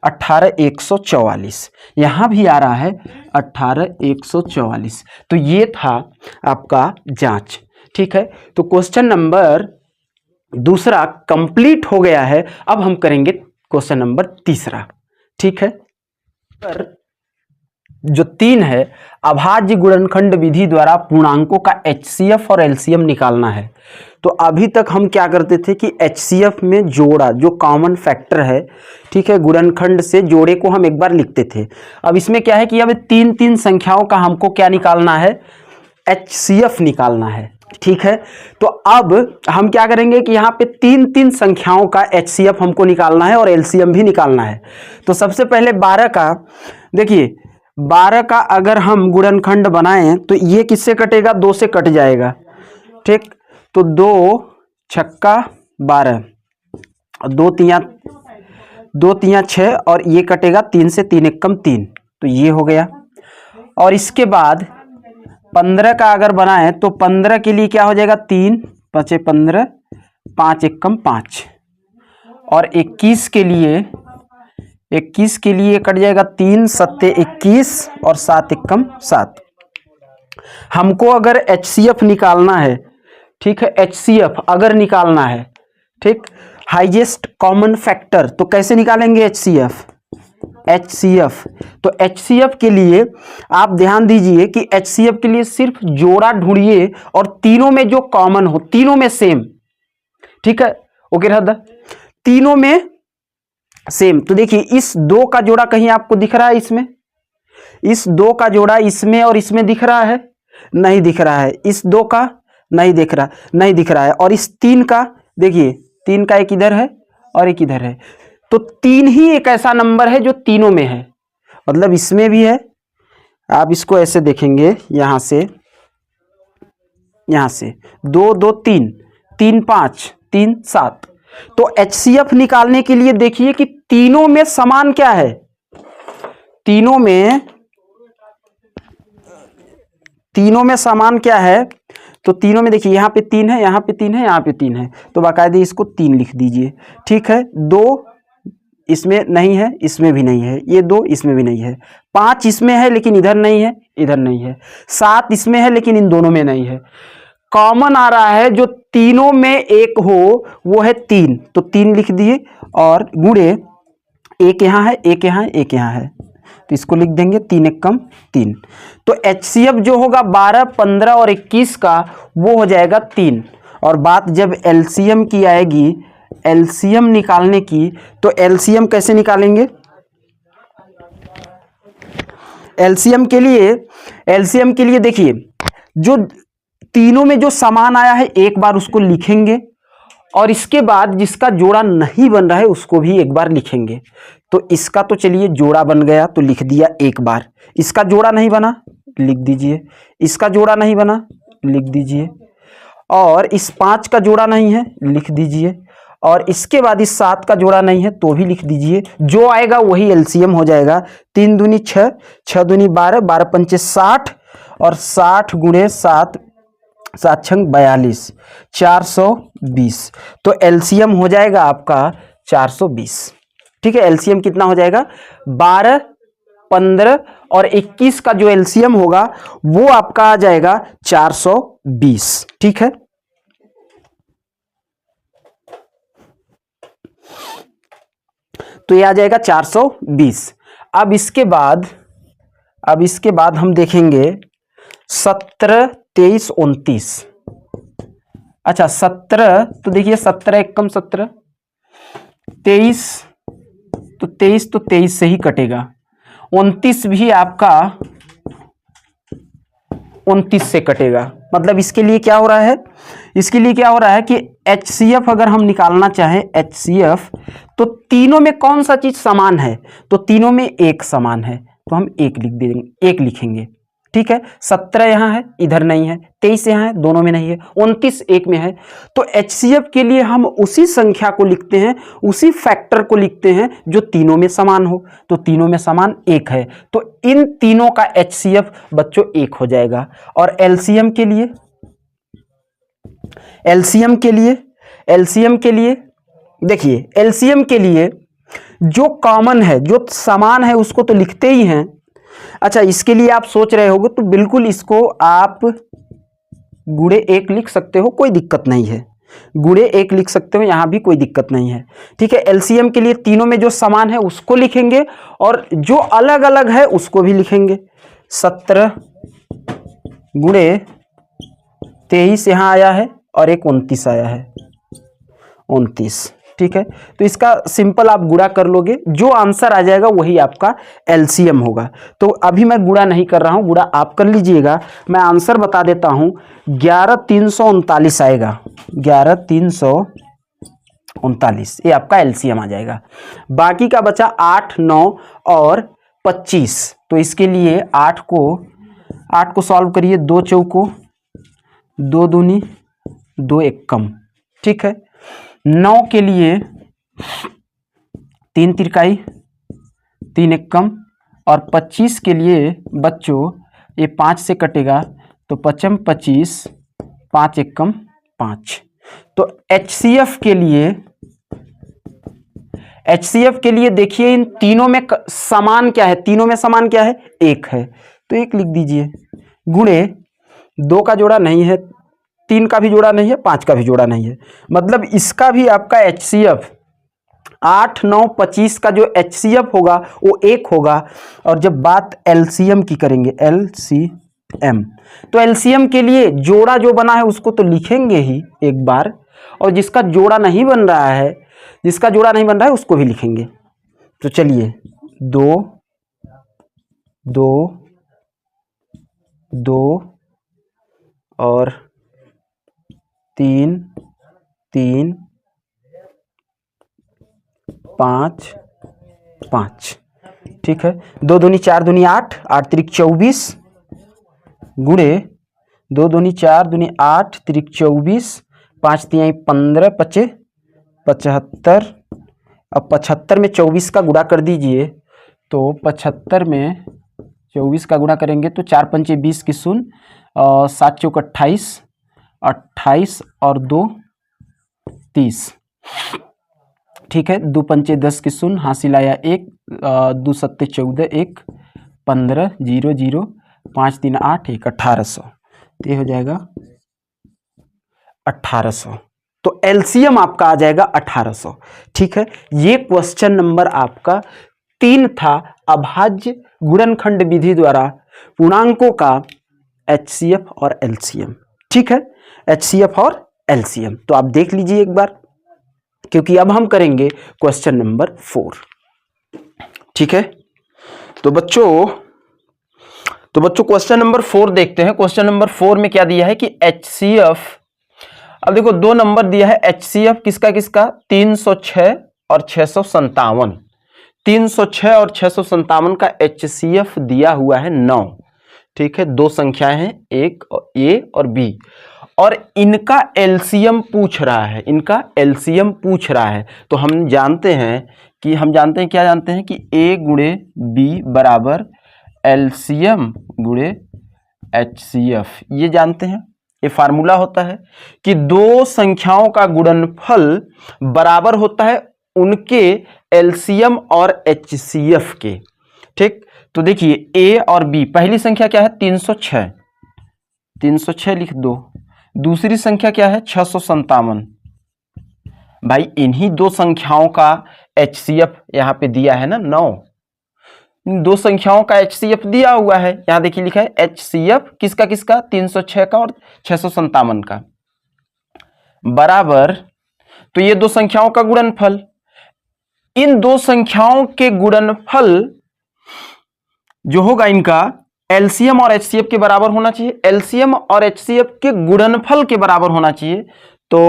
A: 18 144। यहाँ भी आ रहा है 18 144। तो ये था आपका जांच, ठीक है। तो क्वेश्चन नंबर दूसरा कंप्लीट हो गया है। अब हम करेंगे क्वेश्चन नंबर तीसरा, ठीक है। पर जो 3 है, अभाज्य गुणनखंड विधि द्वारा पूर्णांकों का HCF और LCM निकालना है। तो अभी तक हम क्या करते थे कि HCF में जोड़ा, जो कॉमन फैक्टर है, ठीक है, गुणनखंड से जोड़े को हम एक बार लिखते थे। अब इसमें क्या है कि अब 3 3 संख्याओं का हमको क्या निकालना है? HCF निकालना है। ठीक है। तो अब हम क्या करेंगे कि यहाँ पे तीन तीन संख्याओं का HCF हमको निकालना है और LCM भी निकालना है। तो सबसे पहले 12 का, देखिए 12 का अगर हम गुणनखंड बनाएं तो ये किससे कटेगा, 2 से कट जाएगा, ठीक। तो 2 छक्का 12, 2 तिया 6 और ये कटेगा 3 से, 3 एकम 3, तो ये हो गया। और इसके बाद 15 का अगर बनाए तो 15 के लिए क्या हो जाएगा, 3 5 15, 5 एकम 5, और 21 के लिए कट जाएगा 3 7 21 और 7 एकम 7। हमको अगर HCF निकालना है, ठीक है, HCF अगर निकालना है, ठीक, हाईएस्ट कॉमन फैक्टर, तो कैसे निकालेंगे HCF? तो HCF के लिए आप ध्यान दीजिए कि HCF के लिए सिर्फ जोड़ा ढूंढिए और तीनों में जो कॉमन हो, तीनों में सेम, ठीक है, ओके रहता, तीनों में सेम। तो देखिए इस 2 का जोड़ा कहीं आपको दिख रहा है, इसमें इस 2 का जोड़ा इसमें और इसमें दिख रहा है, नहीं दिख रहा है, इस 2 का नहीं दिख रहा है, और इस 3 का, देखिए 3 का एक इधर है और एक इधर है, तो 3 ही एक ऐसा नंबर है जो तीनों में है, मतलब इसमें भी है। आप इसको ऐसे देखेंगे, यहां से 2 2 3 3 5 3 7। तो HCF निकालने के लिए देखिए कि तीनों में समान क्या है, तीनों में समान क्या है, तो तीनों में देखिए यहाँ पे 3 है, यहाँ पे 3 है, यहाँ पे 3 है, तो बाकायदे इसको 3 लिख दीजिए, ठीक है। 2 इसमें नहीं है, इसमें भी नहीं है, ये 2 इसमें भी नहीं है, 5 इसमें है लेकिन इधर नहीं है, इधर नहीं है, 7 इसमें है लेकिन इन दोनों में नहीं है। कॉमन आ रहा है जो तीनों में एक हो वो है 3, तो 3 लिख दिए, और गुणे एक यहाँ है, एक यहाँ है, एक यहाँ है, तो इसको लिख देंगे 3 एकम 3। तो HCF जो होगा 12 15 और 21 का वो हो जाएगा 3। और बात जब LCM की आएगी, LCM निकालने की, तो LCM कैसे निकालेंगे? LCM के लिए देखिए जो तीनों में जो समान आया है एक बार उसको लिखेंगे, और इसके बाद जिसका जोड़ा नहीं बन रहा है उसको भी एक बार लिखेंगे। तो इसका तो चलिए जोड़ा बन गया तो लिख दिया एक बार, इसका जोड़ा नहीं बना लिख दीजिए, इसका जोड़ा नहीं बना लिख दीजिए, और इस 5 का जोड़ा नहीं है लिख दीजिए, और इसके बाद इस 7 का जोड़ा नहीं है तो भी लिख दीजिए। जो आएगा वही LCM हो जाएगा। 3 दूनी 6, 6 दूनी 12, 12 पंचे 60, और 60 गुणे 7, 7 छंग 42, 420। तो LCM हो जाएगा आपका 420, ठीक है। LCM कितना हो जाएगा? 12 15 और 21 का जो LCM होगा वो आपका आ जाएगा 420, ठीक है। तो ये आ जाएगा 420। अब इसके बाद हम देखेंगे 17 23 29। अच्छा 17, तो देखिए 17 एकम 17, 23 तो 23 से ही कटेगा, 29 भी आपका 29 से कटेगा। मतलब इसके लिए क्या हो रहा है, कि HCF अगर हम निकालना चाहें HCF, तो तीनों में कौन सा चीज समान है, तो तीनों में एक समान है, तो हम एक लिख देंगे, एक लिखेंगे, ठीक है। 17 यहाँ है, इधर नहीं है, 23 यहाँ है, दोनों में नहीं है, 29 एक में है। तो HCF के लिए हम उसी संख्या को लिखते हैं, उसी फैक्टर को लिखते हैं जो तीनों में समान हो। तो तीनों में समान एक है, तो इन तीनों का HCF बच्चों एक हो जाएगा। और LCM के लिए देखिए, LCM के लिए जो कॉमन है, जो समान है, उसको तो लिखते ही हैं। अच्छा, इसके लिए आप सोच रहे होगे तो बिल्कुल इसको आप गुणे 1 लिख सकते हो, कोई दिक्कत नहीं है, गुणे 1 लिख सकते हो, यहां भी कोई दिक्कत नहीं है, ठीक है। LCM के लिए तीनों में जो समान है उसको लिखेंगे और जो अलग अलग है उसको भी लिखेंगे। 17 गुणे 23 यहां आया है और एक 29 आया है, 29, ठीक है। तो इसका सिंपल आप गुणा कर लोगे, जो आंसर आ जाएगा वही आपका एलसीएम होगा। तो अभी मैं गुणा नहीं कर रहा हूं, गुणा आप कर लीजिएगा। मैं आंसर बता देता हूं, 11339 आएगा, 11339 ये आपका एलसीएम आ जाएगा। बाकी का बचा 8, 9 और 25। तो इसके लिए 8 को सॉल्व करिए, 2 चौको 2 दूनी 2 एकम, ठीक है। 9 के लिए 3 तिरकाई 3 एकम, और 25 के लिए बच्चों ये 5 से कटेगा तो 5 25, 5 एकम 5। तो HCF के लिए देखिए इन तीनों में समान क्या है, तीनों में समान क्या है, 1 है, तो 1 लिख दीजिए। गुणे 2 का जोड़ा नहीं है, 3 का भी जोड़ा नहीं है, 5 का भी जोड़ा नहीं है, मतलब इसका भी आपका HCF 8, 9, 25 का जो HCF होगा वो 1 होगा। और जब बात LCM की करेंगे, LCM, तो LCM के लिए जोड़ा जो बना है उसको तो लिखेंगे ही एक बार, और जिसका जोड़ा नहीं बन रहा है, उसको भी लिखेंगे। तो चलिए 2 2 2 और 3 3 5 5, ठीक है। 2 दूनी 4 दूनी 8, 8 तिरिक 24, गुणे 2 दूनी 4 दूनी 8 तिरिक 24, 5 तिहाई 15, 25 75। अब 75 में 24 का गुणा कर दीजिए, तो 75 में 24 का गुणा करेंगे तो 4 पंचे 20 की 0, 7 चौक 28, 28 और 2 30, ठीक है। 2 पंचे 10 की 0, हासिल आया 1, 2 सत्ते 14, 1 15, 0 0, 5 3 8, 1 1800, तो ये हो जाएगा 1800। तो एलसीएम आपका आ जाएगा 1800, ठीक है। ये क्वेश्चन नंबर आपका 3 था, अभाज्य गुणनखंड विधि द्वारा पूर्णांकों का HCF और LCM, ठीक है, HCF और LCM। तो आप देख लीजिए एक बार, क्योंकि अब हम करेंगे क्वेश्चन नंबर 4, ठीक है। तो बच्चों क्वेश्चन नंबर 4 देखते हैं। क्वेश्चन नंबर 4 में क्या दिया है कि HCF, अब देखो 2 नंबर दिया है HCF किसका किसका, 306 और 657। 306 और 657 का HCF दिया हुआ है 9, ठीक है। 2 संख्याएं हैं, एक A और B, और इनका LCM पूछ रहा है, तो हम जानते हैं कि क्या जानते हैं कि A गुणे B बराबर LCM गुणे HCF, ये जानते हैं। ये फार्मूला होता है कि 2 संख्याओं का गुणनफल बराबर होता है उनके LCM और HCF के, ठीक। तो देखिए A और B, पहली संख्या क्या है 306, 306 लिख दो। दूसरी संख्या क्या है 657। भाई इन्हीं 2 संख्याओं का HCF यहाँ पे दिया है ना 9, 2 संख्याओं का HCF दिया हुआ है, यहां देखिए लिखा है HCF किसका किसका, 306 का और 657 का, बराबर, तो ये 2 संख्याओं का गुणनफल, इन 2 संख्याओं के गुणनफल जो होगा इनका LCM और HCF के बराबर होना चाहिए, LCM और HCF के गुणनफल के बराबर होना चाहिए। तो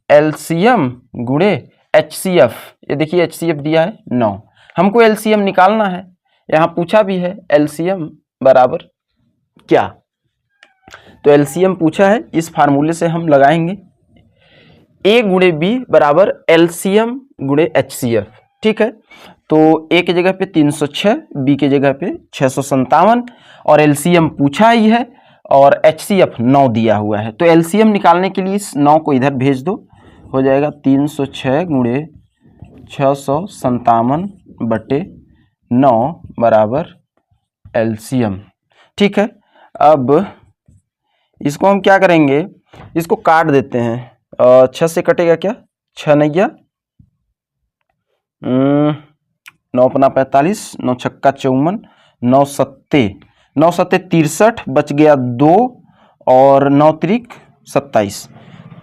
A: LCM गुणे HCF, ये देखिए HCF दिया है 9, हमको LCM निकालना है, यहां पूछा भी है LCM बराबर क्या, तो LCM पूछा है, इस फार्मूले से हम लगाएंगे A गुणे B बराबर LCM गुणे HCF, ठीक है। तो A की जगह पे 306, B की जगह पे 657, और LCM पूछा ही है, और HCF 9 दिया हुआ है। तो LCM निकालने के लिए इस 9 को इधर भेज दो, हो जाएगा 306 गुणे 657 बटे 9 बराबर LCM, ठीक है। अब इसको हम क्या करेंगे, इसको काट देते हैं, 6 से कटेगा क्या, 6 नैया 9 पना 45, 9 छक्का 54, 9 सत्ते 63, बच गया 2, और 9 त्रिक 27।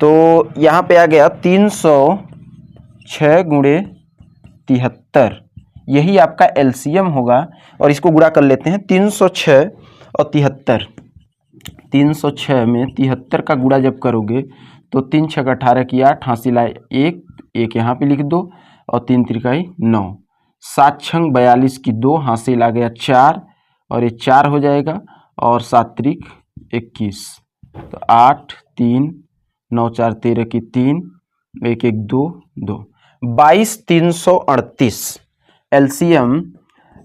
A: तो यहाँ पे आ गया 300 6 गुणे 73, यही आपका एलसीएम होगा। और इसको गुणा कर लेते हैं, 306 और 73, 306 में 73 का गुणा जब करोगे तो 3 छः 18 की 8, हाँसी लाए एक यहाँ पे लिख दो और 3 त्रिकाई 9, 7 छंग 42 की 2, हाँसी ला गया 4 और ये 4 हो जाएगा और 7 त्रिक 21, तो 8 3 9 4 13 की 3, 1 1 2 2, 22 338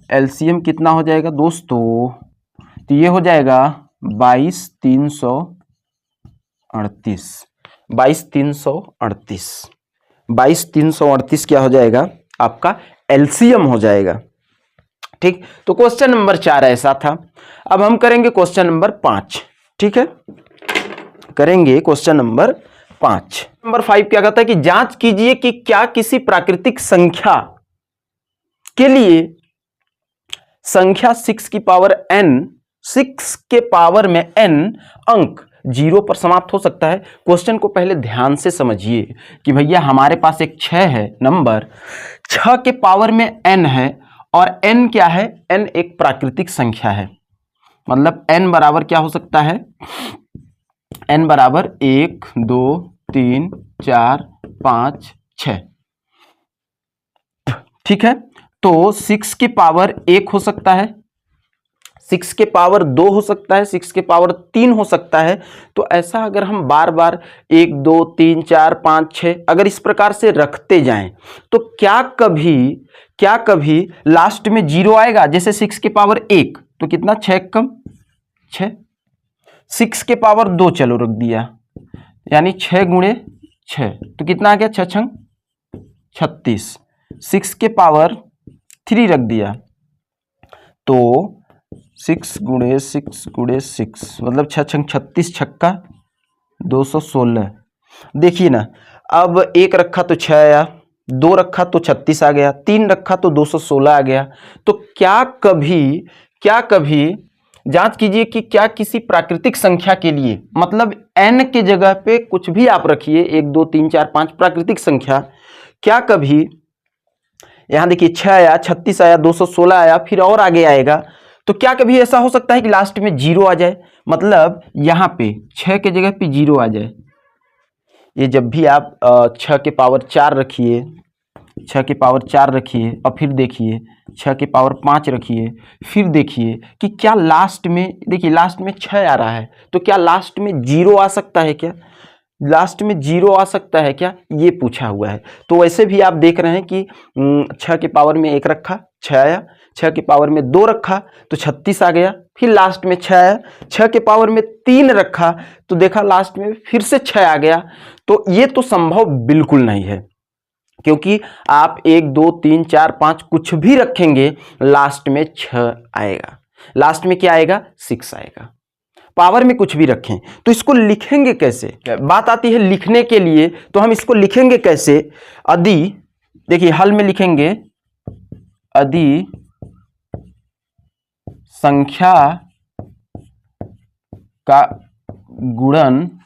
A: एलसीएम कितना हो जाएगा दोस्तों? तो ये हो जाएगा 22 338, 22 338, 22 338 क्या हो जाएगा? आपका एलसीएम हो जाएगा। ठीक, तो क्वेश्चन नंबर 4 ऐसा था। अब हम करेंगे क्वेश्चन नंबर 5। ठीक है, करेंगे क्वेश्चन नंबर 5। नंबर 5 क्या कहता है कि जांच कीजिए कि क्या किसी प्राकृतिक संख्या के लिए संख्या 6 की पावर n, 6 के पावर में n अंक 0 पर समाप्त हो सकता है। क्वेश्चन को पहले ध्यान से समझिए कि भैया हमारे पास एक 6 है नंबर, 6 के पावर में n है और n क्या है? n एक प्राकृतिक संख्या है। मतलब n बराबर क्या हो सकता है? n बराबर 1 2 3 4 5 6। ठीक है, तो 6 की पावर 1 हो सकता है, 6 के पावर 2 हो सकता है, 6 के पावर 3 हो सकता है। तो ऐसा अगर हम बार बार 1 2 3 4 5 6 अगर इस प्रकार से रखते जाएं तो क्या कभी लास्ट में 0 आएगा? जैसे 6 के पावर 1 तो कितना? 6 कम 6, 6 के पावर 2 चलो रख दिया, यानी 6 गुणे 6 तो कितना आ गया? 6 छंग 36, 6 के पावर 3 रख दिया तो 6 गुणे 6 गुणे 6 मतलब 6 छंग 36, छक्का 216। देखिए ना, अब 1 रखा तो 6 आया, 2 रखा तो 36 आ गया, 3 रखा तो 216 आ गया। तो क्या कभी जांच कीजिए कि क्या किसी प्राकृतिक संख्या के लिए, मतलब n के जगह पे कुछ भी आप रखिए, 1 2 3 4 5 प्राकृतिक संख्या, क्या कभी यहां देखिए 6 आया, 36 आया, 216 आया, फिर और आगे आएगा, तो क्या कभी ऐसा हो सकता है कि लास्ट में 0 आ जाए? मतलब यहां पे 6 के जगह पे 0 आ जाए। ये जब भी आप 6 के पावर 4 रखिए, 6 के पावर 4 रखिए और फिर देखिए 6 के पावर 5 रखिए, फिर देखिए कि क्या लास्ट में, देखिए लास्ट में 6 आ रहा है, तो क्या लास्ट में 0 आ सकता है क्या? लास्ट में 0 आ सकता है क्या, ये पूछा हुआ है। तो वैसे भी आप देख रहे हैं कि 6 के पावर में 1 रखा 6 आया, 6 के पावर में 2 रखा तो 36 आ गया, फिर लास्ट में 6 आया, 6 के पावर में 3 रखा तो देखा लास्ट में फिर से 6 आ गया। तो ये तो संभव बिल्कुल नहीं है, क्योंकि आप 1 2 3 4 5 कुछ भी रखेंगे लास्ट में 6 आएगा, लास्ट में क्या आएगा? 6 आएगा। पावर में कुछ भी रखें तो इसको लिखेंगे कैसे? बात आती है लिखने के लिए, तो हम इसको लिखेंगे कैसे? यदि देखिए हल में लिखेंगे, यदि संख्या का गुणनखंड,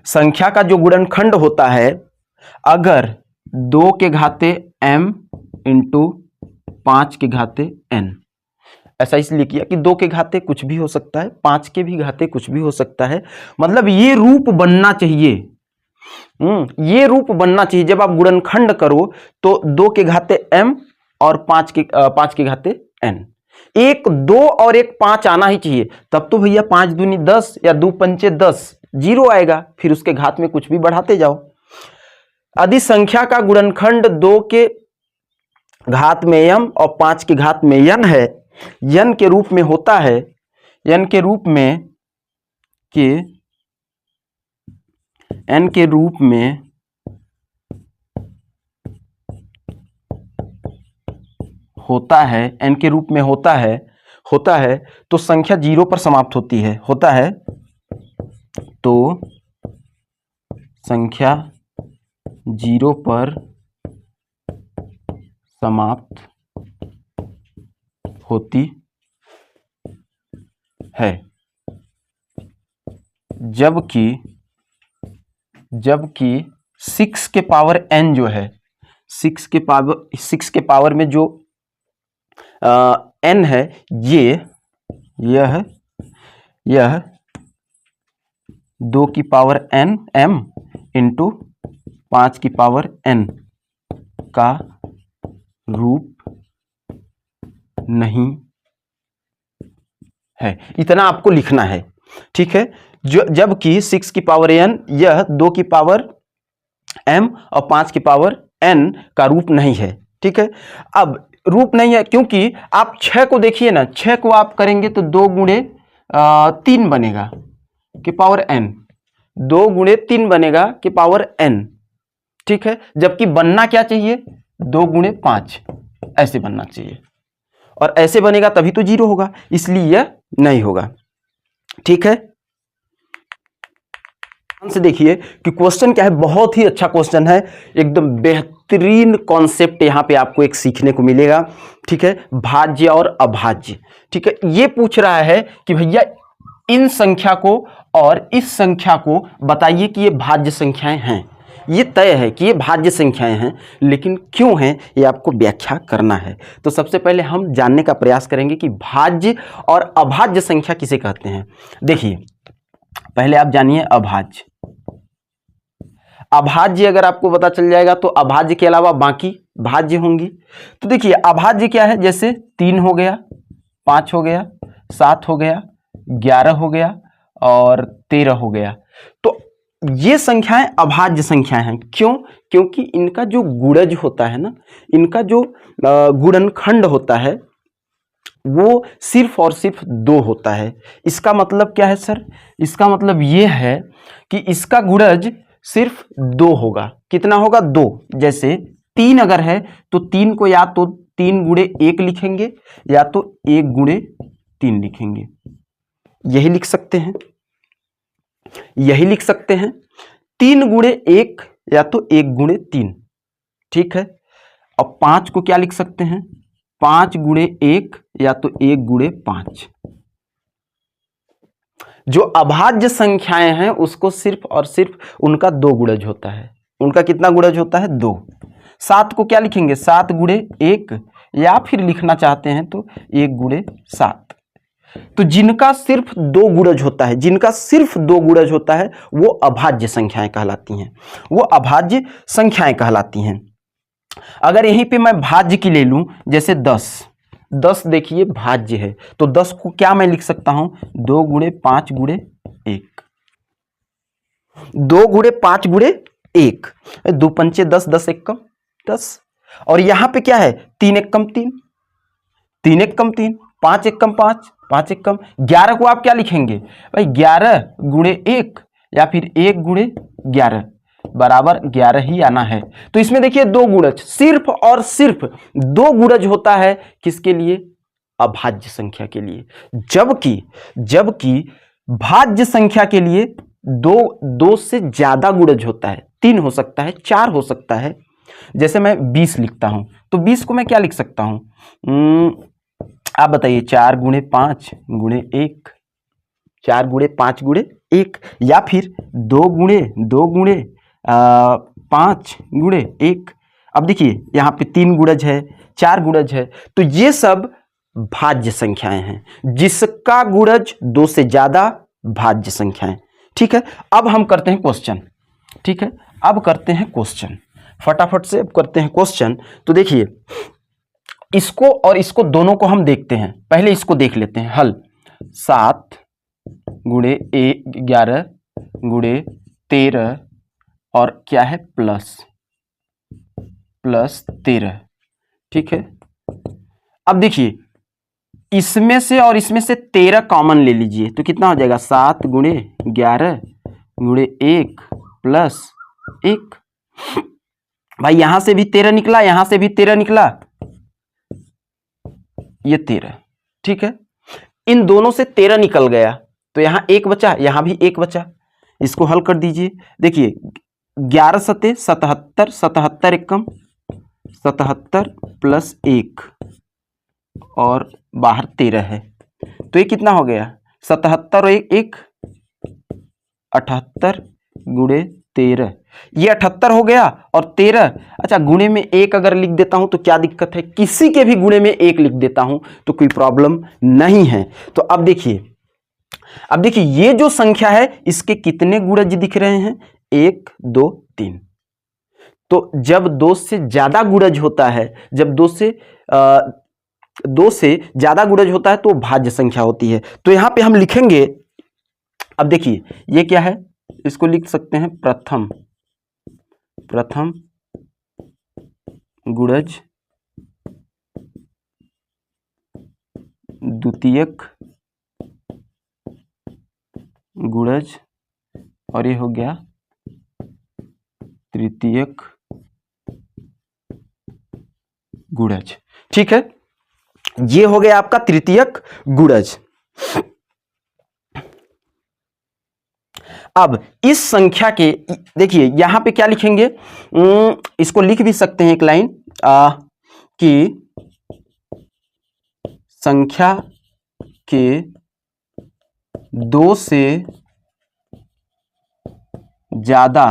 A: संख्या का जो गुणनखंड होता है, अगर 2 के घाते m इंटू 5 के घाते n, ऐसा इसलिए किया कि 2 के घाते कुछ भी हो सकता है, 5 के भी घाते कुछ भी हो सकता है। मतलब ये रूप बनना चाहिए, ये रूप बनना चाहिए। जब आप गुणनखंड करो तो 2 के घाते m और 5 के घाते n, 1 2 और 1 5 आना ही चाहिए, तब तो भैया 5 दूनी 10 या 2 पंचे 10, 0 आएगा, फिर उसके घात में कुछ भी बढ़ाते जाओ। यदि संख्या का गुणनखंड 2 के घात में m और 5 के घात में n है, n के रूप में होता है, n के रूप में होता है, n के रूप में होता है तो संख्या 0 पर समाप्त होती है, होता है तो संख्या 0 पर समाप्त होती है, जबकि जबकि 6 के पावर n जो है, 6 के पावर में जो n है, यह 2 की पावर n m इंटू 5 की पावर n का रूप नहीं है। इतना आपको लिखना है, ठीक है। जबकि 6 की पावर n यह 2 की पावर m और 5 की पावर n का रूप नहीं है, ठीक है। अब रूप नहीं है क्योंकि आप 6 को देखिए ना, 6 को आप करेंगे तो 2 गुणे 3 बनेगा कि पावर n, 2 गुणे 3 बनेगा कि पावर n, ठीक है। जबकि बनना क्या चाहिए, 2 गुणे 5 ऐसे बनना चाहिए, और ऐसे बनेगा तभी तो 0 होगा, इसलिए यह नहीं होगा, ठीक है। ध्यान से देखिए कि क्वेश्चन क्या है, बहुत ही अच्छा क्वेश्चन है, एकदम बेहतरीन कॉन्सेप्ट यहां पे आपको एक सीखने को मिलेगा, ठीक है। भाज्य और अभाज्य, ठीक है। ये पूछ रहा है कि भैया इन संख्या को और इस संख्या को बताइए कि ये भाज्य संख्याएं हैं। ये तय है कि ये भाज्य संख्याएं हैं, लेकिन क्यों हैं ये आपको व्याख्या करना है। तो सबसे पहले हम जानने का प्रयास करेंगे कि भाज्य और अभाज्य संख्या किसे कहते हैं। देखिए पहले आप जानिए अभाज्य। अभाज्य अगर आपको पता चल जाएगा तो अभाज्य के अलावा बाकी भाज्य होंगी। तो देखिए अभाज्य क्या है, जैसे 3 हो गया, 5 हो गया, 7 हो गया, 11 हो गया और 13 हो गया। तो ये संख्याएं अभाज्य संख्याएं हैं। क्यों? क्योंकि इनका जो गुणज होता है ना, इनका जो गुणनखंड होता है वो सिर्फ और सिर्फ 2 होता है। इसका मतलब क्या है सर? इसका मतलब ये है कि इसका गुणज सिर्फ 2 होगा। कितना होगा? 2। जैसे 3 अगर है तो 3 को या तो 3 गुणे 1 लिखेंगे या तो 1 गुणे 3 लिखेंगे। यही लिख सकते हैं, यही लिख सकते हैं, 3 गुणे 1 या तो 1 गुणे 3, ठीक है। और 5 को क्या लिख सकते हैं? 5 गुणे 1 या तो 1 गुणे 5। जो अभाज्य संख्याएं हैं उसको सिर्फ और सिर्फ उनका 2 गुणज होता है। उनका कितना गुणज होता है? 2। 7 को क्या लिखेंगे? 7 गुणे 1 या फिर लिखना चाहते हैं तो 1 गुणे 7। तो जिनका सिर्फ 2 गुणज होता है, जिनका सिर्फ 2 गुणज होता है वो अभाज्य संख्याएं कहलाती हैं, वो अभाज्य संख्याएं कहलाती हैं। अगर यहीं पे मैं भाज्य की ले लूं, जैसे 10 देखिए भाज्य है, तो 10 को क्या मैं लिख सकता हूं? 2 गुणे 5 गुणे 1, 2 गुणे 5 गुणे 1, 2 पंचे 10, 10 एक कम 10। और यहां पे क्या है? 3 एक कम 3, 3 एक कम 3, 5 एक कम 5, 5 एक कम 11 को आप क्या लिखेंगे भाई? 11 गुणे 1 या फिर 1 गुणे 11 बराबर 11 ही आना है। तो इसमें देखिए 2 गुणज, सिर्फ और सिर्फ 2 गुणज होता है किसके लिए? अभाज्य संख्या के लिए। जबकि भाज्य संख्या के लिए 2 से ज्यादा गुणज होता है, 3 हो सकता है, 4 हो सकता है। जैसे मैं 20 लिखता हूं तो 20 को मैं क्या लिख सकता हूं? आप बताइए, 4 गुणे 5 गुणे 1, 4 गुणे 5 गुणे 1, या फिर 2 गुणे 5 गुणे 1। अब देखिए यहाँ पे 3 गुणज है, 4 गुणज है, तो ये सब भाज्य संख्याएं हैं। जिसका गुणज 2 से ज्यादा, भाज्य संख्याएं, ठीक है। अब हम करते हैं क्वेश्चन, ठीक है। अब करते हैं क्वेश्चन, फटाफट से अब करते हैं क्वेश्चन। तो देखिए इसको और इसको दोनों को हम देखते हैं। पहले इसको देख लेते हैं हल। 7 गुणे 11 गुणे 13 और क्या है? प्लस 13, ठीक है। अब देखिए इसमें से और इसमें से 13 कॉमन ले लीजिए तो कितना हो जाएगा? 7 गुणे 11 गुणे 1 प्लस 1। भाई यहां से भी 13 निकला, यहां से भी 13 निकला, ये 13, ठीक है। इन दोनों से 13 निकल गया तो यहां 1 बचा, यहां भी 1 बचा। इसको हल कर दीजिए। देखिए 11 सते 77, 77 एकम 77 प्लस 1 और बाहर 13 है, तो ये कितना हो गया? 77 और 1 78 गुणे 13, ये 78 हो गया और 13, अच्छा गुणे में 1 अगर लिख देता हूं तो क्या दिक्कत है, किसी के भी गुणे में 1 लिख देता हूं तो कोई प्रॉब्लम नहीं है। तो अब देखिए ये जो संख्या है इसके कितने गुणज दिख रहे हैं, 1 2 3। तो जब 2 से ज्यादा गुणज होता है, जब 2 से ज्यादा गुणज होता है तो भाज्य संख्या होती है। तो यहां पे हम लिखेंगे, अब देखिए ये क्या है, इसको लिख सकते हैं प्रथम गुणज, द्वितीयक गुणज, और ये हो गया तृतीयक गुणज। ठीक है, ये हो गया आपका तृतीयक गुणज। अब इस संख्या के देखिए यहां पे क्या लिखेंगे, इसको लिख भी सकते हैं एक लाइन कि संख्या के 2 से ज्यादा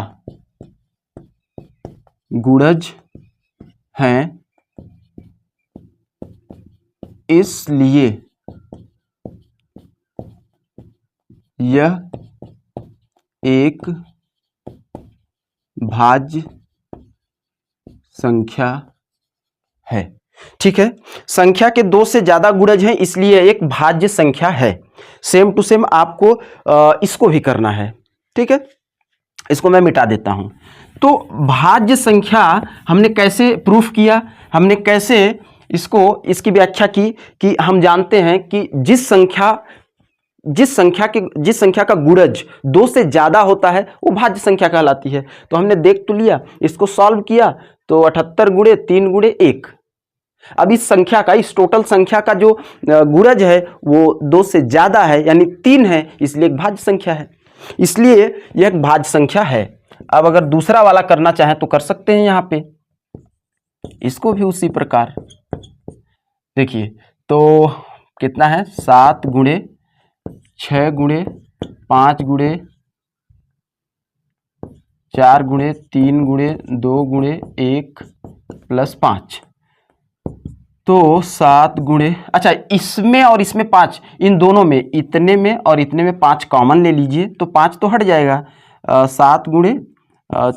A: गुणज हैं, इसलिए यह एक भाज्य संख्या है। ठीक है, संख्या के 2 से ज्यादा गुणज हैं इसलिए एक भाज्य संख्या है। सेम टू सेम आपको इसको भी करना है। ठीक है, इसको मैं मिटा देता हूं। तो भाज्य संख्या हमने कैसे प्रूफ किया, हमने कैसे इसकी व्याख्या की कि हम जानते हैं कि जिस संख्या का गुणज 2 से ज्यादा होता है वो भाज्य संख्या कहलाती है। तो हमने देख तो लिया, इसको सॉल्व किया तो 78 गुणे 3 गुणे 1। अब इस संख्या का, इस टोटल संख्या का जो गुणज है वो 2 से ज्यादा है यानी 3 है, इसलिए एक भाज्य संख्या है, इसलिए यह एक भाज्य संख्या है। अब अगर दूसरा वाला करना चाहें तो कर सकते हैं, यहां पे इसको भी उसी प्रकार देखिए। तो कितना है, 7 गुणे 6 गुणे 5 गुणे 4 गुणे 3 गुणे 2 गुणे 1 प्लस 5, तो 7 गुणे, अच्छा इसमें और इसमें 5, इन दोनों में, इतने में और इतने में 5 कॉमन ले लीजिए तो 5 तो हट जाएगा। 7 गुणे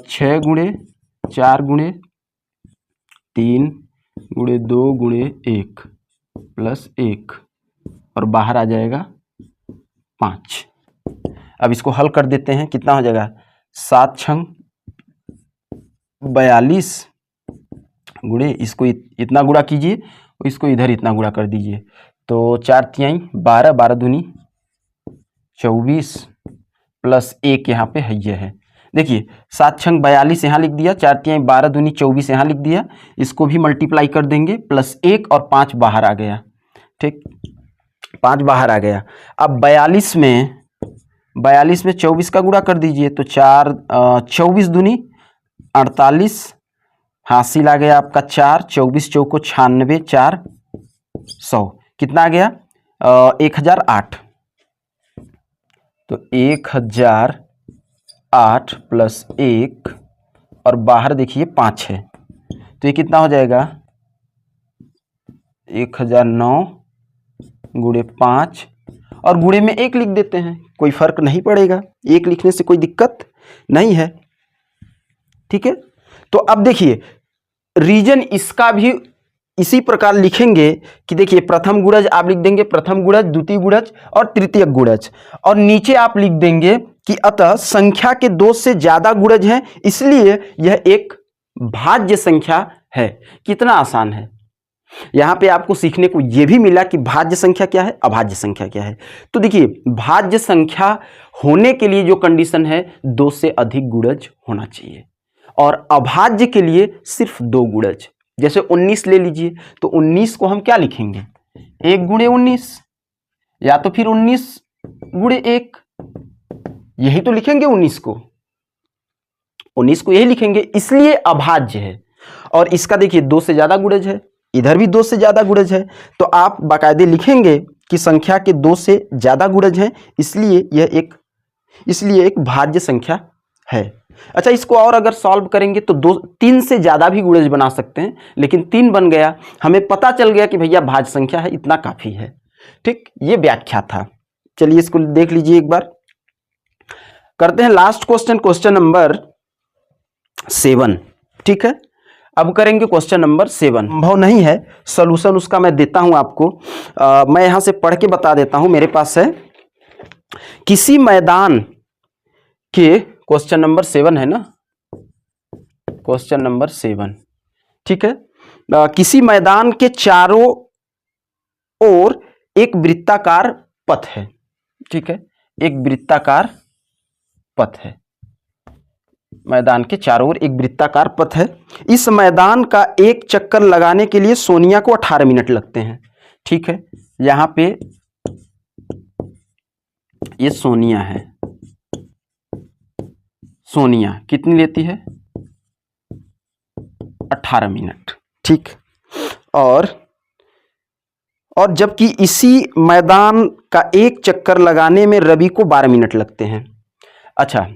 A: 6 गुणे 4 गुणे 3 गुणे 2 गुणे 1 प्लस 1 और बाहर आ जाएगा 5। अब इसको हल कर देते हैं, कितना हो जाएगा, 7 छंग 42 गुणे, इसको इतना गुणा कीजिए और इसको इधर इतना गुणा कर दीजिए, तो 4 तिहाई 12, 12 दूनी 24 प्लस 1 यहाँ पे है, ये है। देखिए 7 छंग 42 यहाँ लिख दिया, 4 तिहाई 12 दूनी 24 यहाँ लिख दिया, इसको भी मल्टीप्लाई कर देंगे, प्लस 1 और 5 बाहर आ गया। ठीक, 5 बाहर आ गया। अब 42 में 24 का गुणा कर दीजिए, तो 24 दूनी 48, हासिल आ गया आपका 4, 24 चौको 96, 4 100, कितना आ गया 1008। तो 1008 प्लस 1 और बाहर देखिए 5 है, तो ये कितना हो जाएगा 1009 गुणे 5, और गुणे में 1 लिख देते हैं, कोई फर्क नहीं पड़ेगा, 1 लिखने से कोई दिक्कत नहीं है। ठीक है, तो अब देखिए रीजन इसका भी इसी प्रकार लिखेंगे कि देखिए प्रथम गुणज आप लिख देंगे प्रथम गुणज, द्वितीय गुणज और तृतीय गुणज, और नीचे आप लिख देंगे कि अतः संख्या के 2 से ज्यादा गुणज हैं इसलिए यह एक भाज्य संख्या है। कितना आसान है, यहां पे आपको सीखने को यह भी मिला कि भाज्य संख्या क्या है, अभाज्य संख्या क्या है। तो देखिए भाज्य संख्या होने के लिए जो कंडीशन है 2 से अधिक गुणज होना चाहिए, और अभाज्य के लिए सिर्फ 2 गुणज। जैसे 19 ले लीजिए, तो 19 को हम क्या लिखेंगे, 1 गुणे 19, या तो फिर 19 गुणे 1, यही तो लिखेंगे 19 को यही लिखेंगे, इसलिए अभाज्य है। और इसका देखिए 2 से ज्यादा गुणज है, इधर भी 2 से ज्यादा गुणज है, तो आप बाकायदे लिखेंगे कि संख्या के 2 से ज्यादा गुणज हैं इसलिए यह एक भाज्य संख्या है। अच्छा, इसको और अगर सॉल्व करेंगे तो 3 से ज़्यादा भी गुणज बना सकते हैं, लेकिन 3 बन गया, हमें पता चल गया कि भैया भाज्य संख्या है, इतना काफ़ी है। ठीक, ये व्याख्या था। चलिए इसको देख लीजिए एक बार। करते हैं लास्ट क्वेश्चन, क्वेश्चन नंबर 7। ठीक है, अब करेंगे क्वेश्चन नंबर 7। संभव नहीं है, सॉल्यूशन उसका मैं देता हूं आपको। मैं यहां से पढ़ के बता देता हूं, मेरे पास है। किसी मैदान के, क्वेश्चन नंबर 7 है ना, क्वेश्चन नंबर 7। ठीक है, किसी मैदान के चारों ओर एक वृत्ताकार पथ है। ठीक है, एक वृत्ताकार पथ है, मैदान के चारों ओर एक वृत्ताकार पथ है। इस मैदान का एक चक्कर लगाने के लिए सोनिया को 18 मिनट लगते हैं। ठीक है, यहां पे ये सोनिया है, सोनिया कितनी लेती है? 18 मिनट। ठीक, और जबकि इसी मैदान का एक चक्कर लगाने में रवि को 12 मिनट लगते हैं। अच्छा,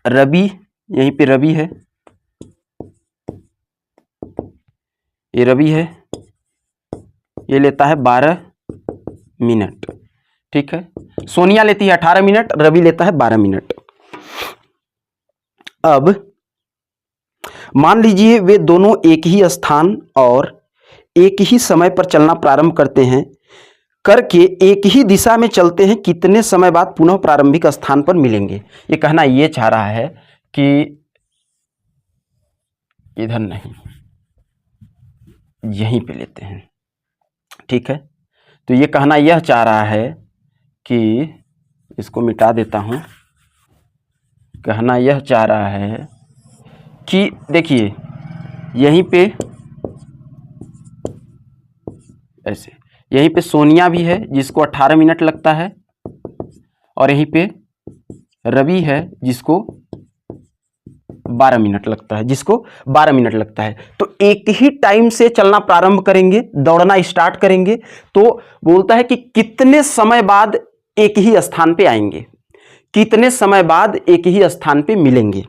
A: रवि, यहीं पे रवि है, ये रवि है, ये लेता है 12 मिनट। ठीक है, सोनिया लेती है 18 मिनट, रवि लेता है 12 मिनट। अब मान लीजिए वे दोनों एक ही स्थान और एक ही समय पर चलना प्रारंभ करते हैं, करके एक ही दिशा में चलते हैं, कितने समय बाद पुनः प्रारंभिक स्थान पर मिलेंगे? ये कहना ये चाह रहा है कि इधर नहीं, यहीं पे लेते हैं। ठीक है, तो ये कहना यह चाह रहा है कि, इसको मिटा देता हूं, कहना यह चाह रहा है कि देखिए यहीं पे ऐसे, यहीं पे सोनिया भी है जिसको 18 मिनट लगता है, और यहीं पे रवि है जिसको 12 मिनट लगता है, जिसको 12 मिनट लगता है। तो एक ही टाइम से चलना प्रारंभ करेंगे, दौड़ना स्टार्ट करेंगे, तो बोलता है कि कितने समय बाद एक ही स्थान पे आएंगे, कितने समय बाद एक ही स्थान पे मिलेंगे।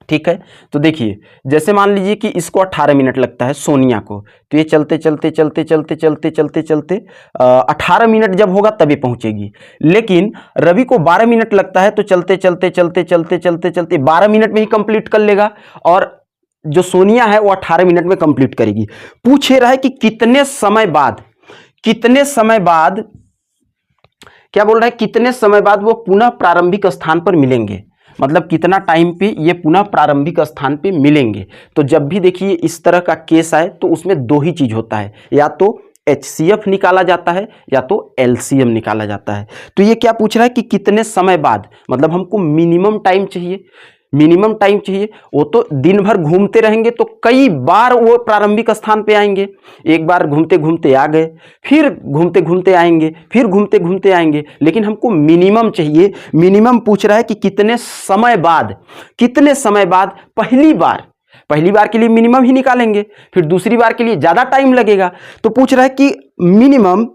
A: ठीक है, तो देखिए जैसे मान लीजिए कि इसको 18 मिनट लगता है सोनिया को, तो ये चलते चलते चलते चलते चलते चलते चलते 18 मिनट जब होगा तभी पहुंचेगी। लेकिन रवि को 12 मिनट लगता है, तो चलते चलते चलते चलते चलते चलते 12 मिनट में ही कंप्लीट कर लेगा, और जो सोनिया है वो 18 मिनट में कंप्लीट करेगी। पूछ रहा है कि कितने समय बाद, कितने समय बाद, क्या बोल रहा है, कितने समय बाद वो पुनः प्रारंभिक स्थान पर मिलेंगे, मतलब कितना टाइम पे ये पुनः प्रारंभिक स्थान पे मिलेंगे। तो जब भी देखिए इस तरह का केस आए तो उसमें दो ही चीज होता है, या तो HCF निकाला जाता है या तो LCM निकाला जाता है। तो ये क्या पूछ रहा है कि कितने समय बाद, मतलब हमको मिनिमम टाइम चाहिए, मिनिमम टाइम चाहिए। वो तो दिन भर घूमते रहेंगे तो कई बार वो प्रारंभिक स्थान पे आएंगे, एक बार घूमते घूमते आ गए, फिर घूमते घूमते आएंगे, फिर घूमते घूमते आएंगे, लेकिन हमको मिनिमम चाहिए। मिनिमम पूछ रहा है कि कितने समय बाद, कितने समय बाद पहली बार के लिए मिनिमम ही निकालेंगे, फिर दूसरी बार के लिए ज्यादा टाइम लगेगा। तो पूछ रहा है कि मिनिमम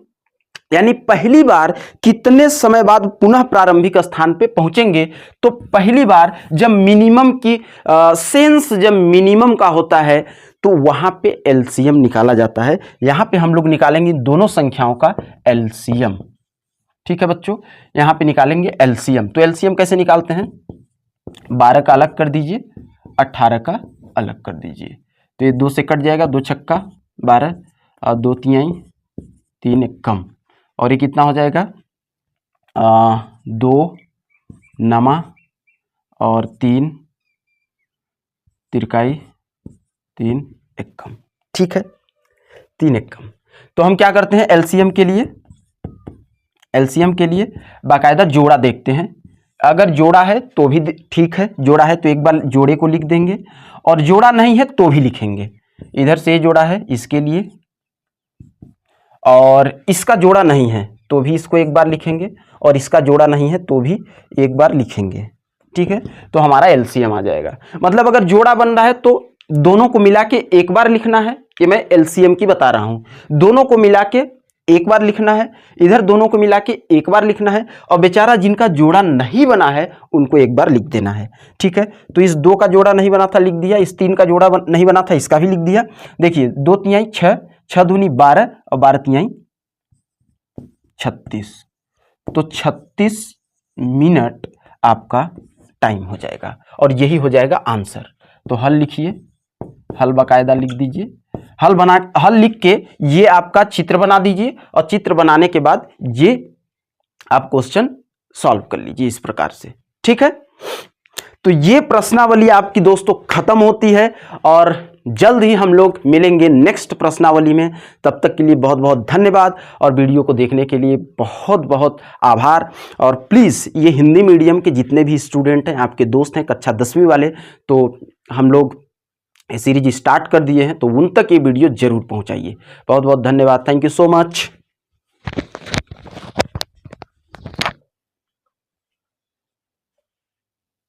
A: यानी पहली बार कितने समय बाद पुनः प्रारंभिक स्थान पे पहुंचेंगे। तो पहली बार जब मिनिमम की सेंस जब मिनिमम का होता है तो वहां पे LCM निकाला जाता है। यहां पे हम लोग निकालेंगे दोनों संख्याओं का LCM। ठीक है बच्चों, यहां पे निकालेंगे LCM। तो LCM कैसे निकालते हैं, 12 का अलग कर दीजिए, 18 का अलग कर दीजिए, तो ये 2 से कट जाएगा, 2 छक्का 12 और 2 तिहाई 3 एक कम, और ये कितना हो जाएगा 2 नमा और 3 तिरकाई 3 एक कम। ठीक है, 3 एक कम। तो हम क्या करते हैं LCM के लिए, LCM के लिए बाकायदा जोड़ा देखते हैं। अगर जोड़ा है तो भी ठीक है, जोड़ा है तो एक बार जोड़े को लिख देंगे, और जोड़ा नहीं है तो भी लिखेंगे। इधर से जोड़ा है इसके लिए, और इसका जोड़ा नहीं है तो भी इसको एक बार लिखेंगे, और इसका जोड़ा नहीं है तो भी एक बार लिखेंगे। ठीक है, तो हमारा LCM आ जाएगा। मतलब अगर जोड़ा बन रहा है तो दोनों को मिला के एक बार लिखना है, कि मैं LCM की बता रहा हूं, दोनों को मिला के एक बार लिखना है, इधर दोनों को मिला के एक बार लिखना है, और बेचारा जिनका जोड़ा नहीं बना है उनको एक बार लिख देना है। ठीक है, तो इस 2 का जोड़ा नहीं बना था लिख दिया, इस 3 का जोड़ा नहीं बना था इसका भी लिख दिया। देखिए 2 तिहाई 6, 6 दूनी 12 और 12 तिहाई 36, तो 36 मिनट आपका टाइम हो जाएगा और यही हो जाएगा आंसर। तो हल लिखिए, हल बाकायदा लिख दीजिए, हल लिख के ये आपका चित्र बना दीजिए, और चित्र बनाने के बाद ये आप क्वेश्चन सॉल्व कर लीजिए इस प्रकार से। ठीक है, तो ये प्रश्नावली आपकी दोस्तों खत्म होती है, और जल्द ही हम लोग मिलेंगे नेक्स्ट प्रश्नावली में। तब तक के लिए बहुत बहुत धन्यवाद, और वीडियो को देखने के लिए बहुत बहुत आभार। और प्लीज़ ये हिंदी मीडियम के जितने भी स्टूडेंट हैं, आपके दोस्त हैं कक्षा 10वीं वाले, तो हम लोग सीरीज स्टार्ट कर दिए हैं, तो उन तक ये वीडियो जरूर पहुंचाइए। बहुत बहुत धन्यवाद, थैंक यू सो मच।